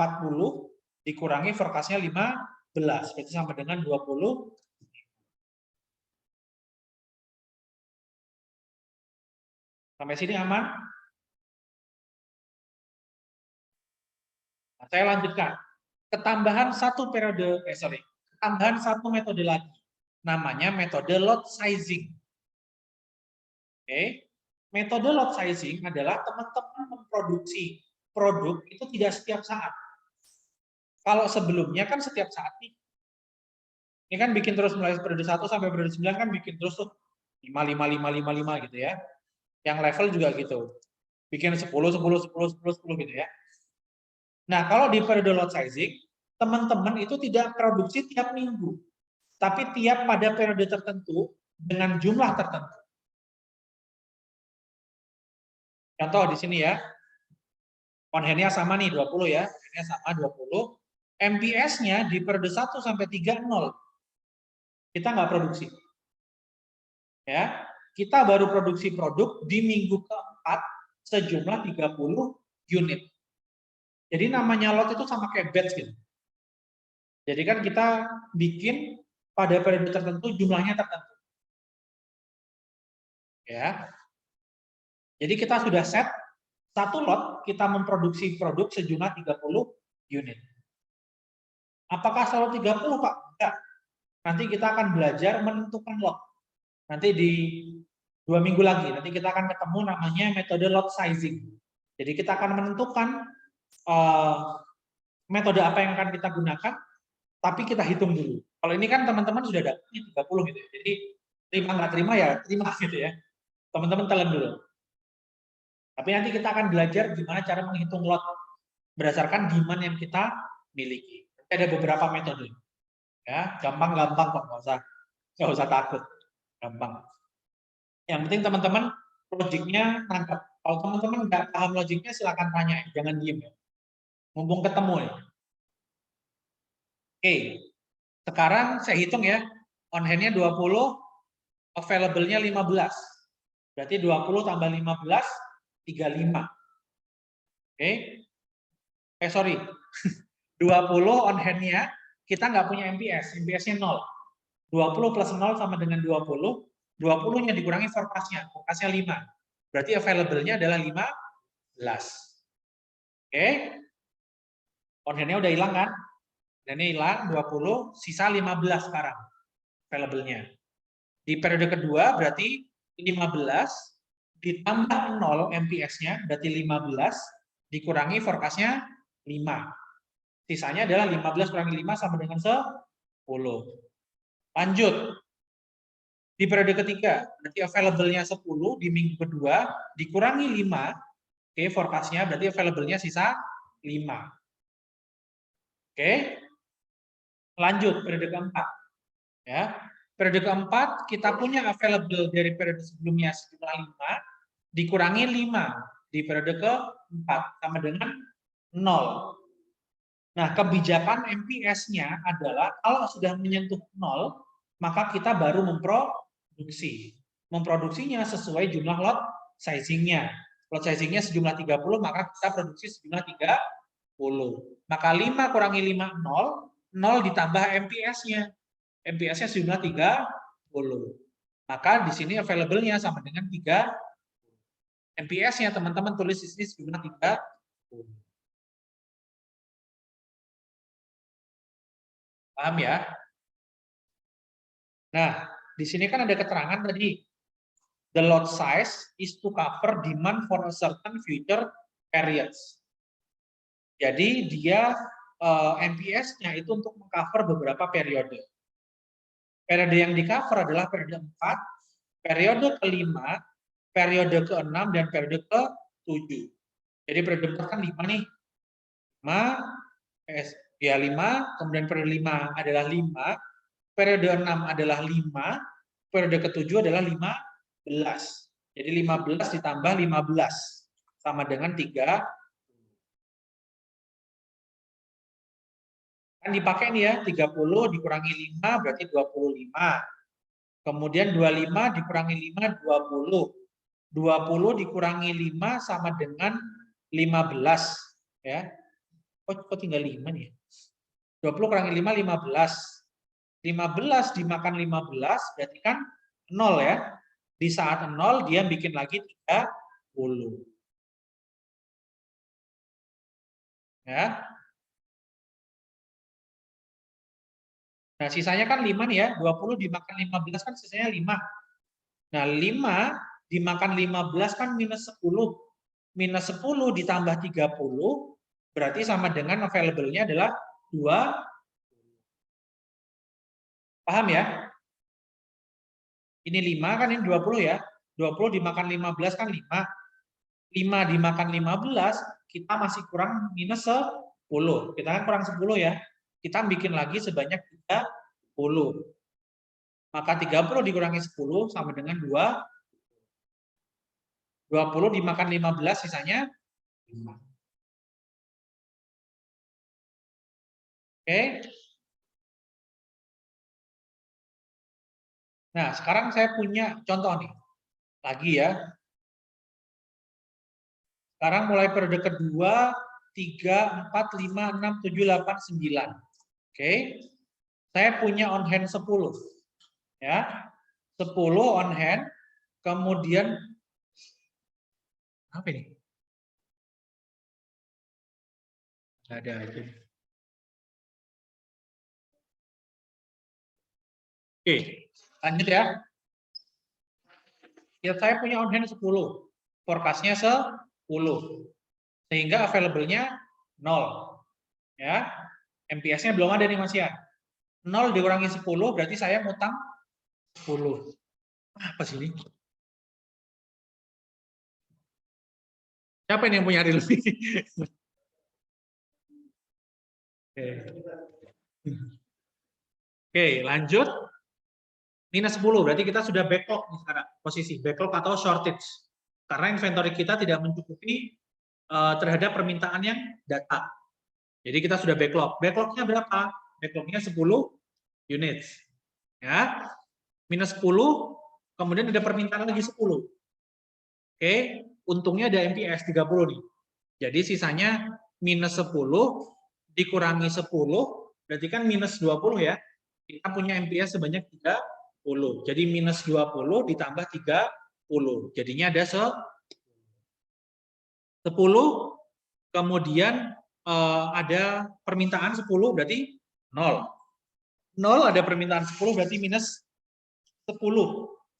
dikurangi forecast-nya 15, berarti sama dengan 20. Sampai sini aman? Nah, saya lanjutkan. Ketambahan satu ketambahan satu metode lagi. Namanya metode lot sizing. Oke. Metode lot sizing adalah teman-teman memproduksi produk itu tidak setiap saat. Kalau sebelumnya kan setiap saat nih. Ini kan bikin terus mulai periode 1 sampai periode 9 kan bikin terus tuh 5, 5, 5, 5, 5 gitu ya. Yang level juga gitu. Bikin 10, 10, 10, 10, 10 gitu ya. Nah, kalau di periode lot sizing, teman-teman itu tidak produksi tiap minggu. Tapi tiap pada periode tertentu dengan jumlah tertentu. Contoh di sini ya. On hand-nya sama nih 20 ya. On hand-nya sama 20. MPS-nya di periode 1 sampai 3 0. Kita nggak produksi. Ya, kita baru produksi produk di minggu keempat sejumlah 30 unit. Jadi namanya lot itu sama kayak batch gitu. Jadi kan kita bikin pada periode tertentu jumlahnya tertentu. Ya. Jadi kita sudah set satu lot kita memproduksi produk sejumlah 30 unit. Apakah selalu 30, Pak? Enggak. Nanti kita akan belajar menentukan lot. Nanti di 2 minggu lagi, nanti kita akan ketemu namanya metode lot sizing. Jadi kita akan menentukan metode apa yang akan kita gunakan, tapi kita hitung dulu. Kalau ini kan teman-teman sudah dapat 30 gitu ya. Jadi terima nggak terima ya terima gitu ya. Teman-teman telan dulu. Tapi nanti kita akan belajar gimana cara menghitung lot berdasarkan demand yang kita miliki. Ada beberapa metode. Ya, gampang-gampang kok, nggak usah takut. Gampang. Yang penting teman-teman logiknya nangkep. Kalau teman-teman nggak paham logiknya silakan tanya, jangan diem ya. Mumpung ketemu ya. Oke. Sekarang saya hitung ya. On hand-nya 20, available-nya 15. Berarti 20 tambah 15, 35. Oke. Sorry. 20 on hand-nya, kita nggak punya MPS. MPS-nya 0. 20 plus 0 sama dengan 20. 20-nya dikurangi forecast-nya. Forecast-nya 5. Berarti available-nya adalah 15. Oke. On hand-nya udah hilang kan? Dan ini hilang 20, sisa 15 sekarang available-nya. Di periode kedua berarti 15 ditambah 0 MPS-nya berarti 15 dikurangi forecast-nya 5. Sisanya adalah 15 kurangi 5 sama dengan 10. Lanjut. Di periode ketiga berarti available-nya 10 di minggu kedua dikurangi 5. Oke, forecast-nya berarti available-nya sisa 5. Oke. Lanjut periode keempat. Ya. Periode keempat kita punya available dari periode sebelumnya sejumlah 5 dikurangi 5 di periode keempat sama dengan 0. Nah, kebijakan MPS-nya adalah kalau sudah menyentuh 0, maka kita baru memproduksi. Memproduksinya sesuai jumlah lot sizing-nya. Lot sizing-nya sejumlah 30, maka kita produksi sejumlah 30. Maka 5 kurangi 5, 0. 0 ditambah MPS-nya. MPS-nya sejumlah 30. Maka di sini available-nya sama dengan 3. MPS-nya teman-teman tulis di sini sejumlah 30. Paham ya? Nah, di sini kan ada keterangan tadi. The lot size is to cover demand for a certain future periods. Jadi dia MPS-nya itu untuk mengcover beberapa periode. Periode yang di-cover adalah periode 4, periode kelima, periode ke-6, dan periode ke-7. Jadi periode 4 kan 5 nih. 5, ya 5, kemudian periode 5 adalah 5, periode 6 adalah 5, periode ke-7 adalah 15. Jadi 15 ditambah 15 sama dengan 3. Kan dipakai nih ya, 30 dikurangi 5 berarti 25. Kemudian 25 dikurangi 5, 20. 20 dikurangi 5 sama dengan 15. Ya. Kok tinggal 5 nih? 20 kurangi 5, 15. 15 dimakan 15 berarti kan 0 ya. Di saat 0 dia bikin lagi 30. Ya. Nah, sisanya kan 5 nih ya, 20 dimakan 15 kan sisanya 5. Nah, 5 dimakan 15 kan minus 10. Minus 10 ditambah 30, berarti sama dengan available-nya adalah 2. Paham ya? Ini 5 kan ini 20 ya. 20 dimakan 15 kan 5. 5 dimakan 15, kita masih kurang minus 10. Kita kan kurang 10 ya. Kita bikin lagi sebanyak 30. Maka 30 dikurangi 10 sama dengan 2. 20 dimakan 15 sisanya 5. Oke. Nah, sekarang saya punya contoh nih. Lagi ya. Sekarang mulai periode kedua, 3, 4, 5, 6, 7, 8, 9. Oke. Saya punya on hand 10. Ya. 10 on hand, kemudian apa ini? Ada itu. Oke, lanjut ya. Ya, saya punya on hand 10. Forecast-nya 10. Sehingga available-nya 0. Ya. MPS-nya belum ada nih Mas ya. 0 dikurangi 10 berarti saya ngutang 10. Apa sih ini? Siapa ini yang punya real? Oke, lanjut. Minus 10, berarti kita sudah backlog nih sekarang. Posisi backlog atau shortage. Karena inventory kita tidak mencukupi terhadap permintaan yang data. Jadi kita sudah backlog. Backlognya berapa? Backlognya 10 units. Ya. Minus 10, kemudian ada permintaan lagi 10. Oke, untungnya ada MPS 30 nih. Jadi sisanya minus 10 dikurangi 10, berarti kan minus 20 ya. Kita punya MPS sebanyak 30. Jadi minus 20 ditambah 30. Jadinya ada 10, kemudian ada permintaan 10, berarti 0. 0 ada permintaan 10, berarti minus 10.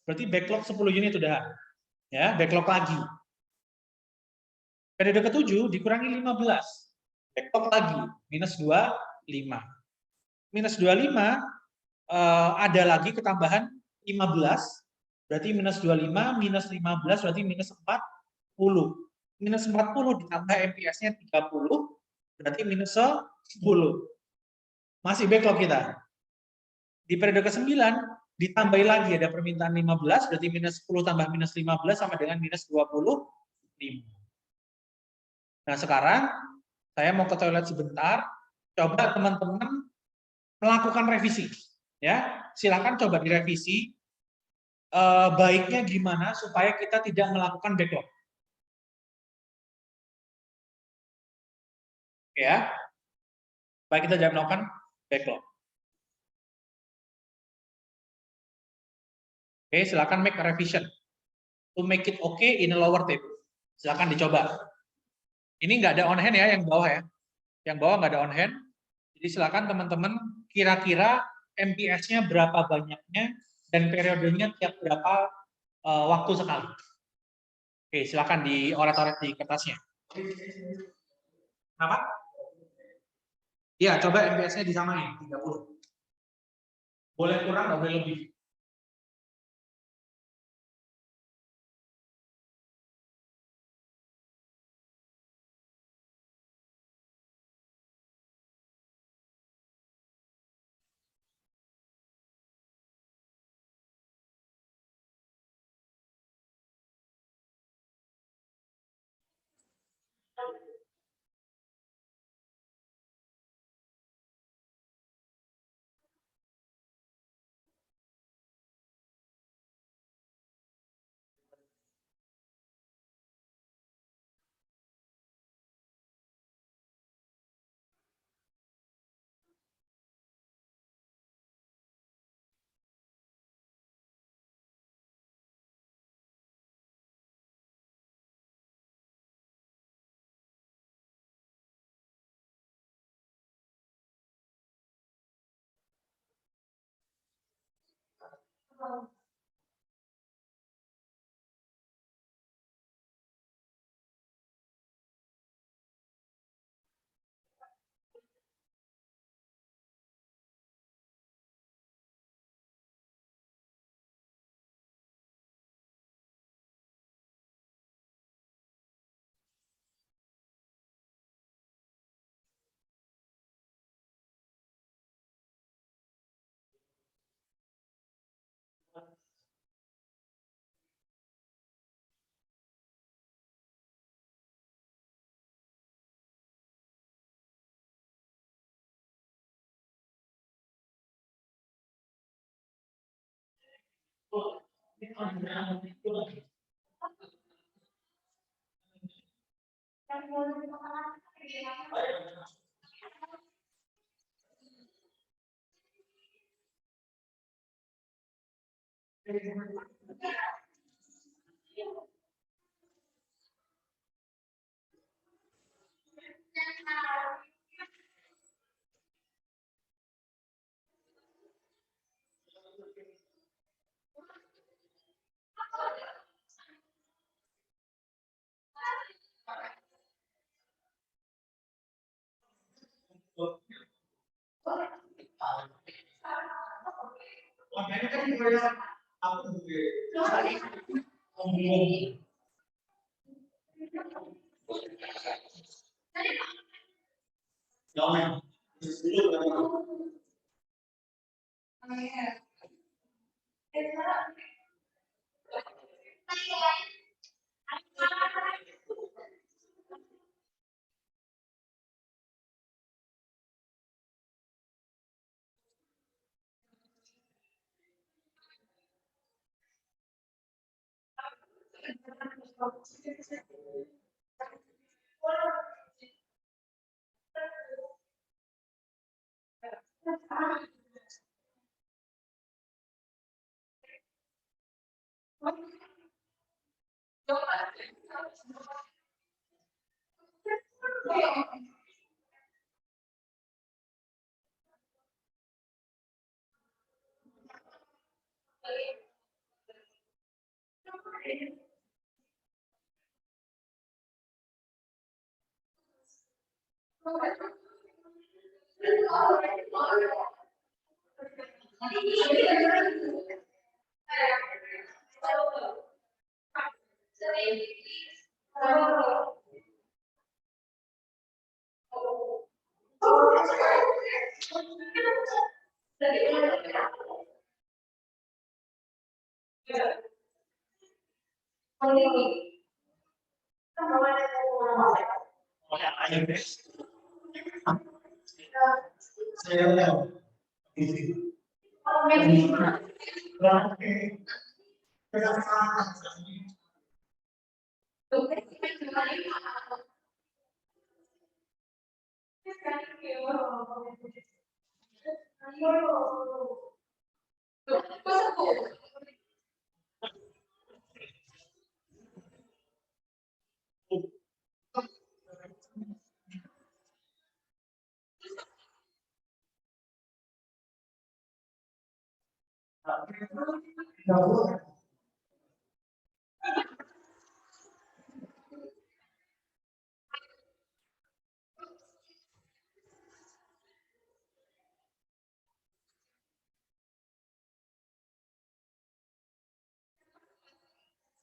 Berarti backlog 10 unit sudah. Ya, backlog lagi. Periode ke-7 dikurangi 15. Backlog lagi, minus 25. Minus 25, ada lagi ketambahan 15, berarti minus 25, minus 15, berarti minus 40. Minus 40 ditambah MPS-nya 30, berarti minus 10. Masih backlog kita. Di periode ke-9, ditambah lagi ada permintaan 15, berarti minus 10 tambah minus 15 sama dengan minus 25. Nah, sekarang saya mau ke toilet sebentar. Coba teman-teman melakukan revisi. Ya, silakan coba direvisi. Baiknya gimana supaya kita tidak melakukan backlog. Ya, supaya kita tidak melakukan backlog. Oke, silakan make a revision to make it okay in a lower table. Silakan dicoba. Ini nggak ada on hand ya yang bawah ya. Yang bawah nggak ada on hand. Jadi silakan teman-teman kira-kira MPS-nya berapa banyaknya dan periodenya tiap berapa waktu sekali. Oke, silakan dioret-oret di kertasnya. Kenapa? Ya, coba MPS-nya disamain 30. Boleh kurang, nggak boleh lebih.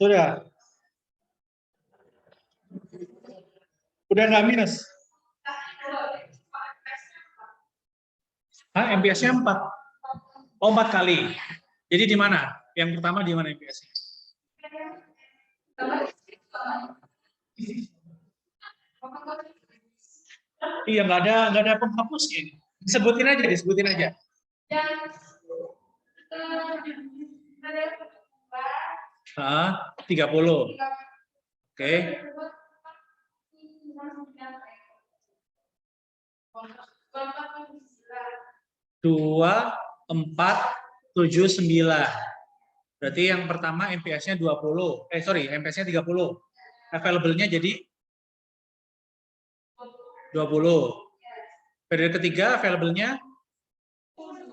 Sudah. Udah nggak minus? MPS-nya 4. Oh, 4 kali. Jadi di mana? Yang pertama di mana MPS-nya? Iya, nggak ada penghapusnya ini. Disebutin aja. 30. Oke. 2, 4, 7, 9. Berarti yang pertama MPS-nya 20. MPS-nya 30. Available-nya jadi 20. Periode ketiga available-nya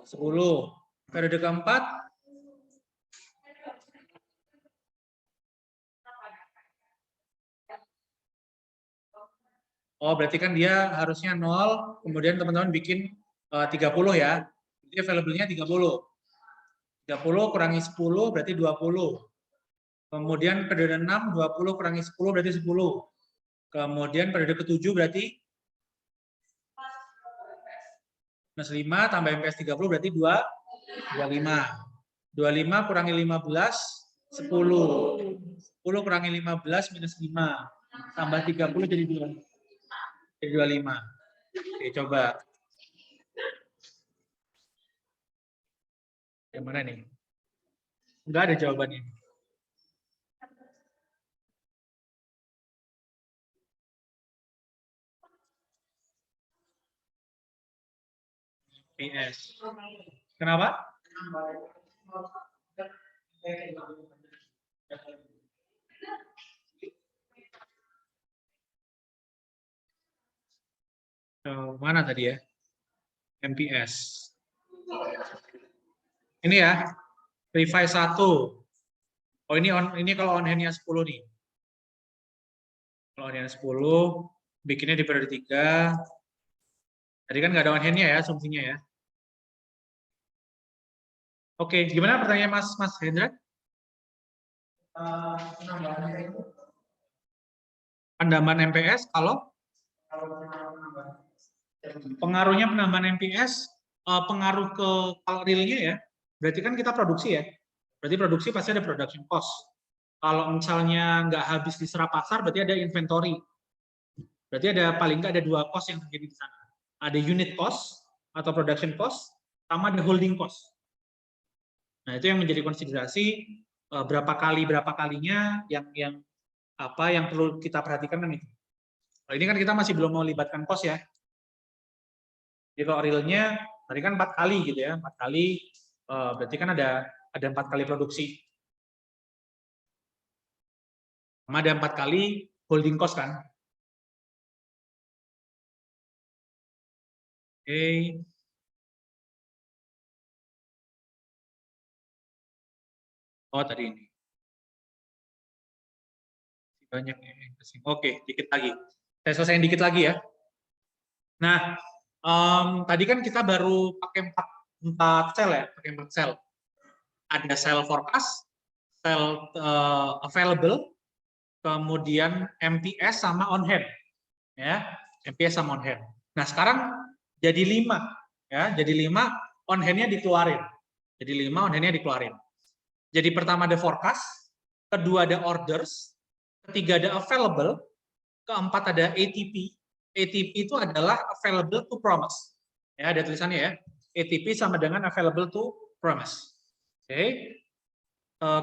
10. Periode keempat Oh, berarti kan dia harusnya 0, kemudian teman-teman bikin 30 ya. Jadi available-nya 30. 30 kurangi 10 berarti 20. Kemudian periode 6, 20 kurangi 10 berarti 10. Kemudian periode ke-7 berarti plus 5 tambah MPS 30 berarti 25. 25 kurangi 15, 10. 10 kurangi 15 minus 5. Tambah 30 jadi 25. Oke, coba. Yang mana nih? Enggak ada jawabannya. PS. Kenapa? Mana tadi ya? MPS. Ini ya, revise 1. Oh, ini kalau on hand-nya 10 nih. Kalau on hand 10, bikinnya di periode 3. Tadi kan nggak ada on hand-nya ya, asumsinya ya. Oke, gimana pertanyaan Mas Hendra? Penambahan MPS kalau pengaruhnya penambahan MPS, pengaruh ke kalau realnya ya, berarti kan kita produksi ya. Berarti produksi pasti ada production cost. Kalau misalnya nggak habis diserap pasar, berarti ada inventory. Berarti ada paling nggak ada 2 cost yang terjadi di sana. Ada unit cost atau production cost, sama ada holding cost. Nah, itu yang menjadi konsiderasi berapa kalinya yang perlu kita perhatikan kan itu. Nah, ini kan kita masih belum mau libatkan cost ya. Jadi kalau realnya tadi kan 4 kali gitu ya, 4 kali berarti kan ada 4 kali produksi. Sama ada 4 kali holding cost kan. Oke. Oh, tadi ini. Banyak ya. Oke, dikit lagi. Saya selesaiin dikit lagi ya. Nah, tadi kan kita baru pakai 4 sel ya, pakai 4 sel. Ada sel forecast, sel available, kemudian MPS sama on hand. Ya, MPS sama on hand. Nah, sekarang jadi 5 ya, jadi 5 on hand-nya dikeluarin. Jadi 5 on hand-nya dikeluarin. Jadi pertama ada forecast, kedua ada orders, ketiga ada available, keempat ada ATP. ATP itu adalah available to promise. Ya, ada tulisannya ya. ATP sama dengan available to promise. Oke.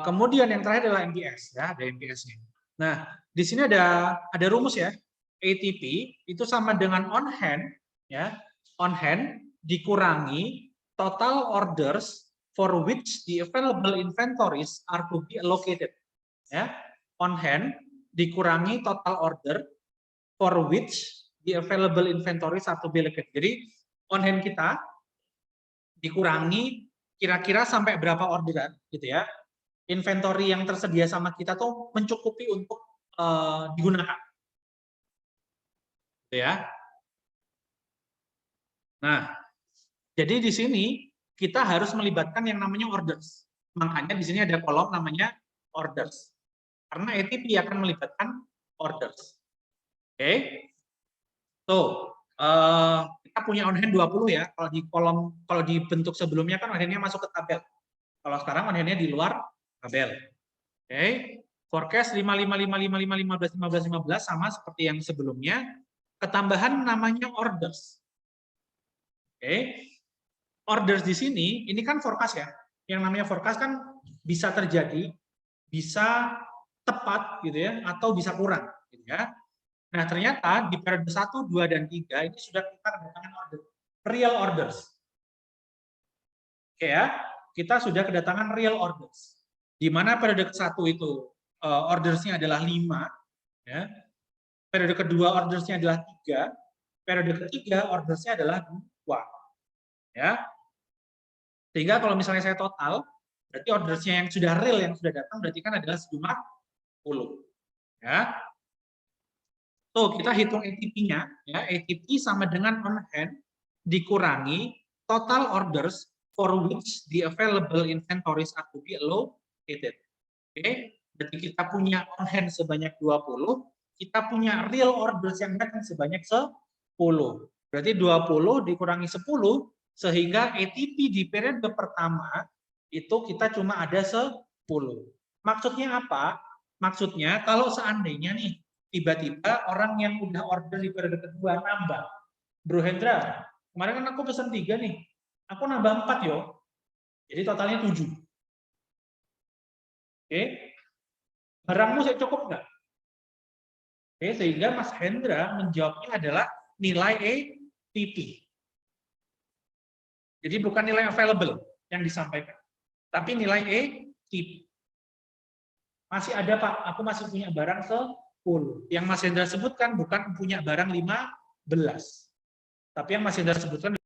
Kemudian yang terakhir adalah MPS ya, ada MPS-nya. Nah, di sini ada rumus ya. ATP itu sama dengan on hand ya. On hand dikurangi total orders for which the available inventories are to be allocated. Ya. On hand dikurangi total order for which the available inventories are to be allocated. Jadi on hand kita dikurangi kira-kira sampai berapa orderan gitu ya. Inventory yang tersedia sama kita tuh mencukupi untuk digunakan. Gitu ya. Nah, jadi di sini kita harus melibatkan yang namanya orders. Makanya di sini ada kolom namanya orders. Karena ATP akan melibatkan orders. Oke. Tuh, kita punya on hand 20 ya. Kalau di kolom, kalau di bentuk sebelumnya kan on hand-nya masuk ke tabel. Kalau sekarang on hand-nya di luar tabel. Oke. Forecast 15 sama seperti yang sebelumnya. Ketambahan namanya orders. Oke. Orders di sini, ini kan forecast ya. Yang namanya forecast kan bisa terjadi, bisa tepat gitu ya, atau bisa kurang gitu ya. Nah, ternyata di periode 1, 2, dan 3 ini sudah kita kedatangan order, real orders. Oke ya, kita sudah kedatangan real orders. Di mana periode ke-1 itu ordersnya adalah 5, ya. Periode kedua ordersnya adalah 3, periode ketiga ordersnya adalah 2. Ya. Sehingga kalau misalnya saya total, berarti ordersnya yang sudah real, yang sudah datang, berarti kan adalah sejumlah 10. Ya. Tuh, kita hitung ATP-nya. Ya, ATP sama dengan on hand dikurangi total orders for which the available inventories are to be allocated. Oke, berarti kita punya on hand sebanyak 20, kita punya real orders yang datang sebanyak 10. Berarti 20 dikurangi 10, sehingga ATP di periode pertama itu kita cuma ada 10. Maksudnya apa? Maksudnya kalau seandainya nih, tiba-tiba orang yang udah order di periode kedua nambah. Bro Hendra, kemarin kan aku pesan 3 nih, aku nambah 4 yo. Jadi totalnya 7. Oke, barangmu saya cukup nggak? Oke, sehingga Mas Hendra menjawabnya adalah nilai ATP. Jadi bukan nilai available yang disampaikan, tapi nilai ATP. Masih ada Pak, aku masih punya barang 10. Yang Mas Hendra sebutkan bukan punya barang 15. Tapi yang Mas Hendra sebutkan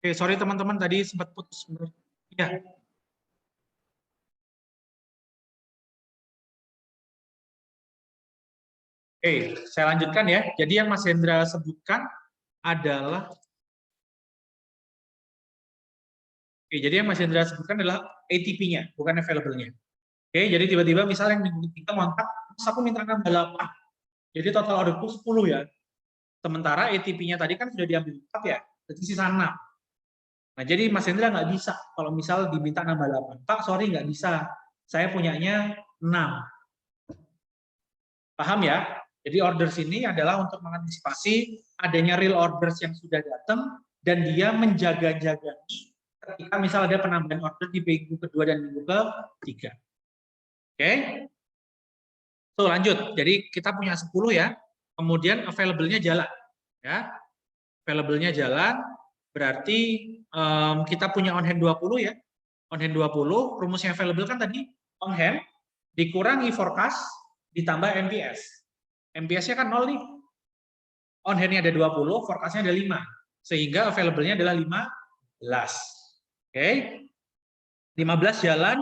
Oke, sorry teman-teman tadi sempat putus. Ya. Oke, saya lanjutkan ya. Jadi yang Mas Hendra sebutkan adalah jadi yang Mas Hendra sebutkan adalah ATP-nya, bukan available-nya. Oke, jadi tiba-tiba misalnya yang minggu 3 kontak, terus aku minta nambah 8. Jadi total orderku 10 ya. Sementara ATP-nya tadi kan sudah diambil 4 ya, jadi sisa 6. Nah, jadi Mas Hendra nggak bisa kalau misal diminta nambah 8. Pak, sorry nggak bisa. Saya punyanya 6. Paham ya? Jadi orders ini adalah untuk mengantisipasi adanya real orders yang sudah datang dan dia menjaga-jagani ketika misal ada penambahan order di minggu kedua dan minggu ketiga. Oke? So, lanjut. Jadi kita punya 10 ya. Kemudian available-nya jalan. Ya. Available-nya jalan berarti kita punya on hand 20 ya. On hand 20, rumusnya available kan tadi on hand dikurangi forecast ditambah MPS. MPS-nya kan 0 nih. On hand-nya ada 20, forecast-nya ada 5. Sehingga available-nya adalah 15. Oke. 15 jalan,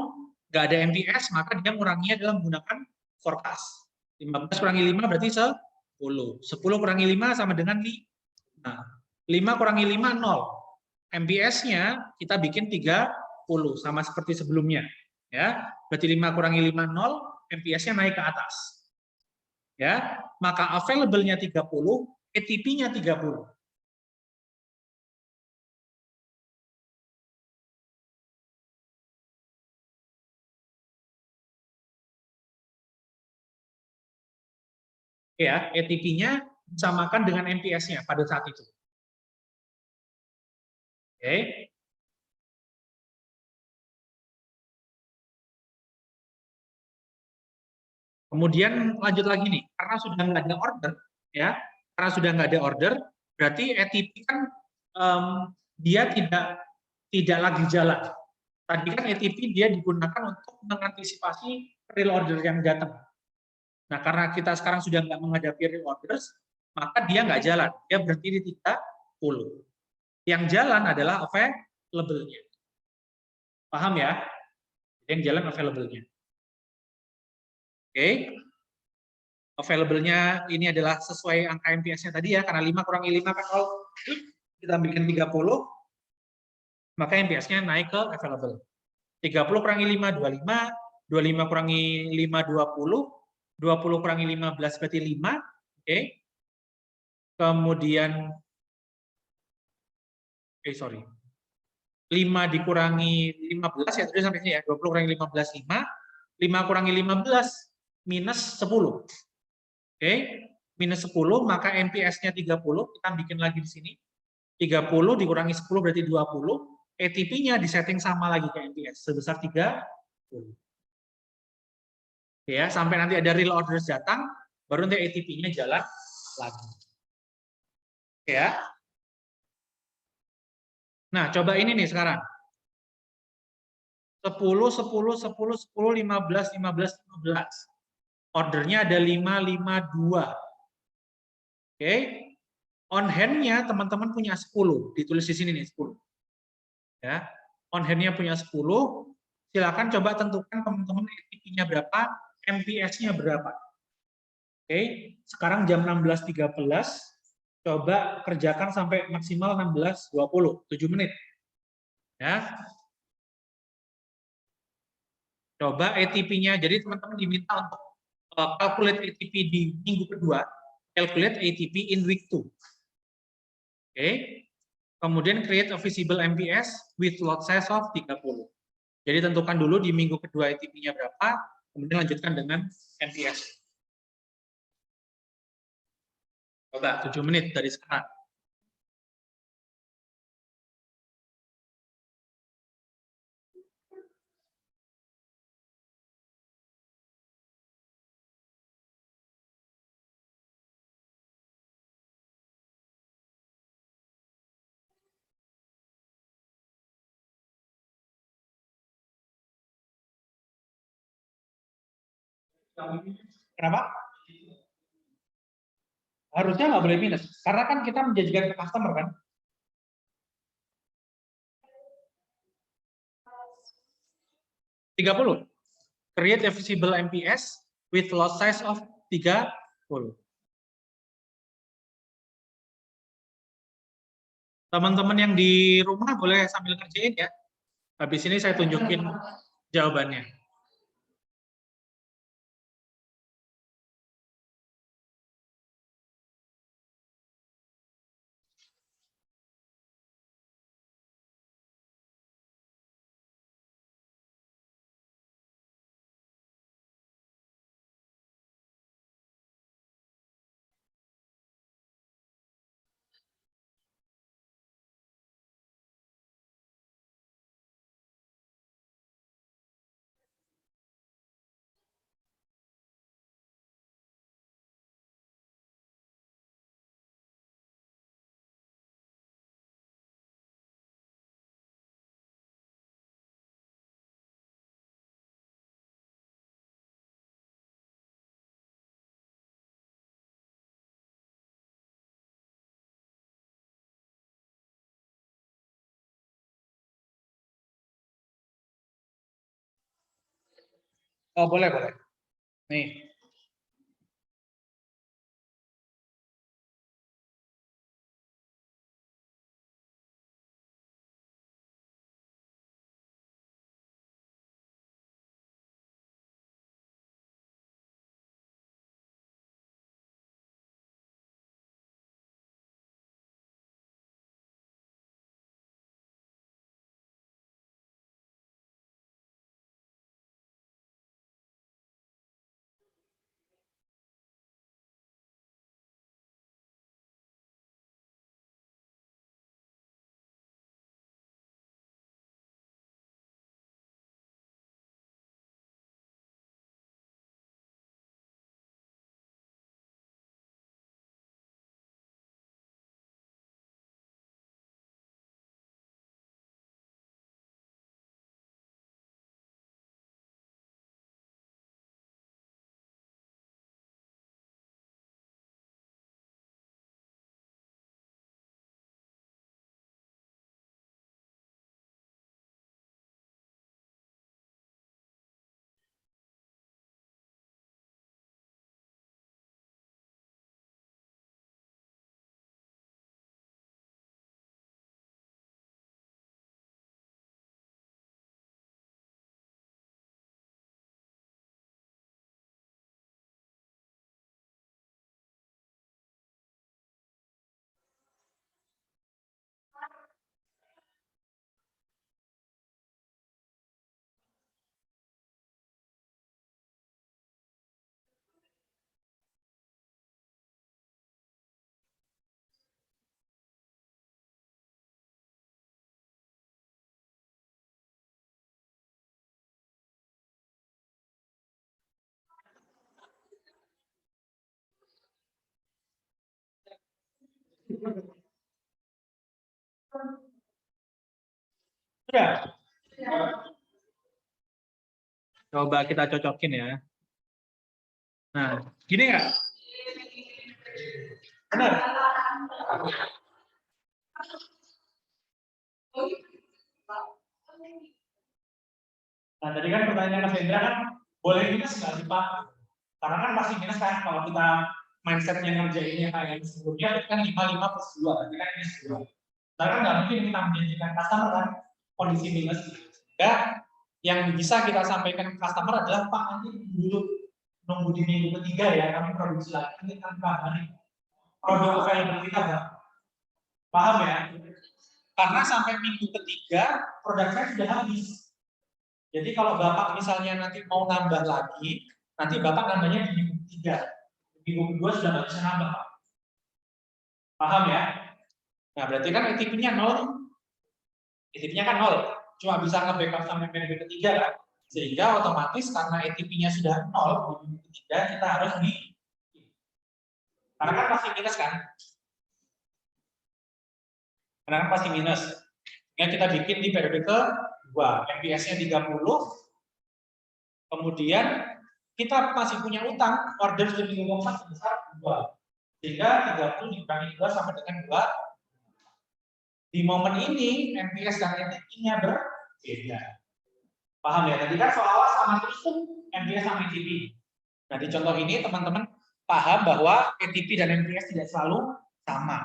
nggak ada MPS, maka dia nguranginya adalah menggunakan forecast. 15 kurangi 5 berarti 10. 10 kurangi 5 sama dengan 5. 5 kurangi 5, 0. MPS-nya kita bikin 30, sama seperti sebelumnya. Ya, berarti 5 kurangi 5, 0, MPS-nya naik ke atas. Ya, maka available-nya 30, ATP-nya 30. Ya, ATP-nya disamakan dengan MPS-nya pada saat itu. Oke. Kemudian lanjut lagi nih, karena sudah nggak ada order, ya, karena sudah nggak ada order, berarti ATP kan dia tidak lagi jalan. Tadi kan ATP dia digunakan untuk mengantisipasi real order yang datang. Nah, karena kita sekarang sudah nggak menghadapi real orders, maka dia nggak jalan, dia berhenti di 30. Yang jalan adalah available-nya. Paham ya? Yang jalan available-nya. Oke. Available-nya ini adalah sesuai angka MPS-nya tadi ya, karena 5 kurangi 5 kan kalau kita bikin 30, maka MPS-nya naik ke available. 30 kurangi 5, 25, 25 kurangi 5, 20, 20 kurangi 15 berarti 5, oke. Kemudian, 5 dikurangi 15 ya, tadi sampai sini ya, 20 kurangi 15, 5, 5 kurangi 15, minus 10. Oke, minus 10, maka MPS-nya 30, kita bikin lagi di sini. 30 dikurangi 10 berarti 20, ATP-nya disetting sama lagi ke MPS, sebesar 30. Ya, sampai nanti ada real orders datang, baru nanti ATP-nya jalan lagi. Ya. Nah, coba ini nih sekarang. 10, 10, 10, 10, 15, 15, 15. Ordernya ada 5, 5, 2. Oke. On hand-nya teman-teman punya 10, ditulis di sini nih 10. Ya. On hand-nya punya 10, silakan coba tentukan teman-teman ATP-nya berapa, MPS-nya berapa. Oke, sekarang jam 16.13, coba kerjakan sampai maksimal 16.20, 7 menit. Ya. Coba ATP-nya, jadi teman-teman diminta untuk calculate ATP di minggu kedua, calculate ATP in week 2. Oke. Kemudian create a visible MPS with lot size of 30. Jadi tentukan dulu di minggu kedua ATP-nya berapa, kemudian lanjutkan dengan MPS. Coba 7 menit dari sekarang. Kenapa? Harusnya nggak boleh minus, karena kan kita menjanjikan ke customer kan. (30). Create a visible MPS with lot size of 30. Teman-teman yang di rumah boleh sambil kerjain ya. Habis ini saya tunjukin jawabannya. Oh, boleh, boleh. Nih. Sudah. Coba kita cocokin ya. Nah, gini nggak? Benar. Nah, tadi kan pertanyaan Mas Hendra kan, boleh minus nggak sih Pak? Karena kan pasti minus kan, kalau kita mindsetnya ngerjainnya kayak yang sebelumnya, kan 5 plus 2, berarti kan minus 2. Karena kan nggak mungkin kita menjanjikan customer kan, kondisi minus. Sehingga yang bisa kita sampaikan ke customer adalah, Pak, nanti dulu nunggu di minggu ketiga ya, kami produksi lagi, ini kan Pak, produk available kita Pak. Paham ya? Karena sampai minggu ketiga, produk saya sudah habis. Jadi kalau Bapak misalnya nanti mau nambah lagi, nanti Bapak nambahnya di minggu ketiga. Minggu kedua sudah nggak bisa nambah, Pak. Paham ya? Nah, berarti kan ETP-nya 0. ETP-nya kan 0. Cuma bisa nge-backup sampai minggu ketiga kan? Sehingga otomatis karena ETP-nya sudah 0 di minggu ketiga, kita harus karena kan pasti minus kan? Karena kan pasti minus. Yang kita bikin di periode kedua, MPS-nya 30, kemudian kita masih punya utang, order di minggu keempat sebesar 2. Sehingga 30 dikurangi 2 sama dengan 2. Di momen ini, MPS dan ETP-nya berbeda. Paham ya? Tadi kan seolah-olah sama terus tuh MPS sama ETP. Nah, di contoh ini teman-teman paham bahwa ETP dan MPS tidak selalu sama.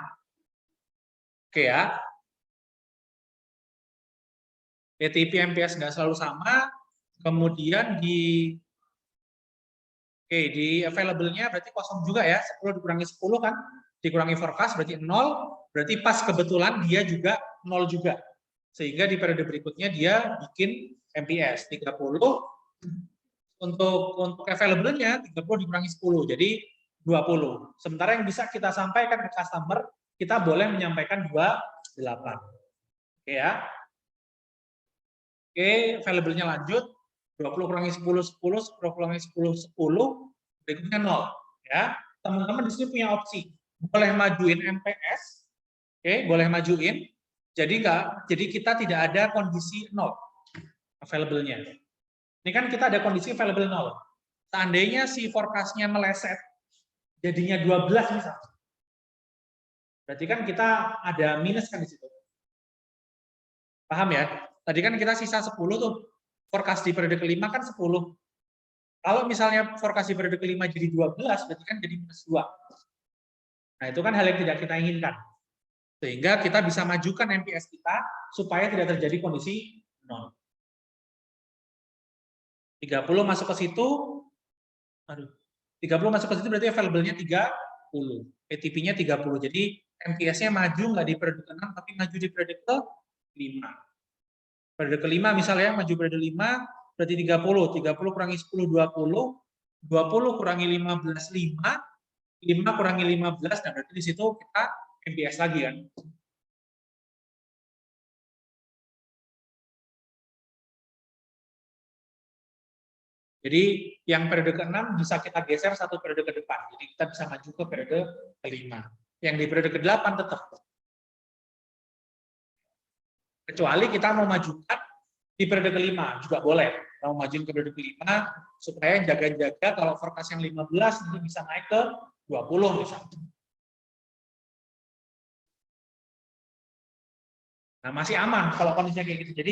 Oke ya. ETP MPS nggak selalu sama. Kemudian di available-nya berarti kosong juga ya. 10 dikurangi 10 kan, dikurangi forecast berarti 0, berarti pas kebetulan dia juga 0 juga. Sehingga di periode berikutnya dia bikin MPS 30. Untuk available-nya 30 dikurangi 10, jadi 20. Sementara yang bisa kita sampaikan ke customer, kita boleh menyampaikan 28. Oke ya. Oke, available-nya lanjut. 20 kurangi 10, 10, 10 kurangi 10, 10, berikutnya 0. Ya, teman-teman di sini punya opsi. Boleh majuin MPS, oke, boleh majuin. Jadi kita tidak ada kondisi 0 available-nya. Ini kan kita ada kondisi available 0. Seandainya si forecast-nya meleset, jadinya 12 misalnya. Berarti kan kita ada minus kan di situ. Paham ya? Tadi kan kita sisa 10 tuh. Forecast di periode kelima kan 10. Kalau misalnya forecast di periode kelima jadi 12, berarti kan jadi minus 2. Nah, itu kan hal yang tidak kita inginkan. Sehingga kita bisa majukan MPS kita supaya tidak terjadi kondisi 0. 30 masuk ke situ. 30 masuk ke situ berarti available-nya 30. ETP-nya 30. Jadi MPS-nya maju nggak di periode ke-6, tapi maju di periode ke-5. Periode kelima misalnya maju periode 5 berarti 30. 30 kurangi 10 20. 20 kurangi 15 5. 5 kurangi 15, nah berarti di situ kita MPS lagi kan. Jadi yang periode ke-6 bisa kita geser satu periode ke depan. Jadi kita bisa maju ke periode ke-5. Yang di periode ke-8 tetap. Kecuali kita mau majukan di periode ke-5 juga boleh. Kita mau majuin ke periode ke-5 supaya jaga-jaga kalau forecast yang 15 nanti bisa naik ke 20 misalnya. Nah, masih aman kalau kondisinya kayak gitu. Jadi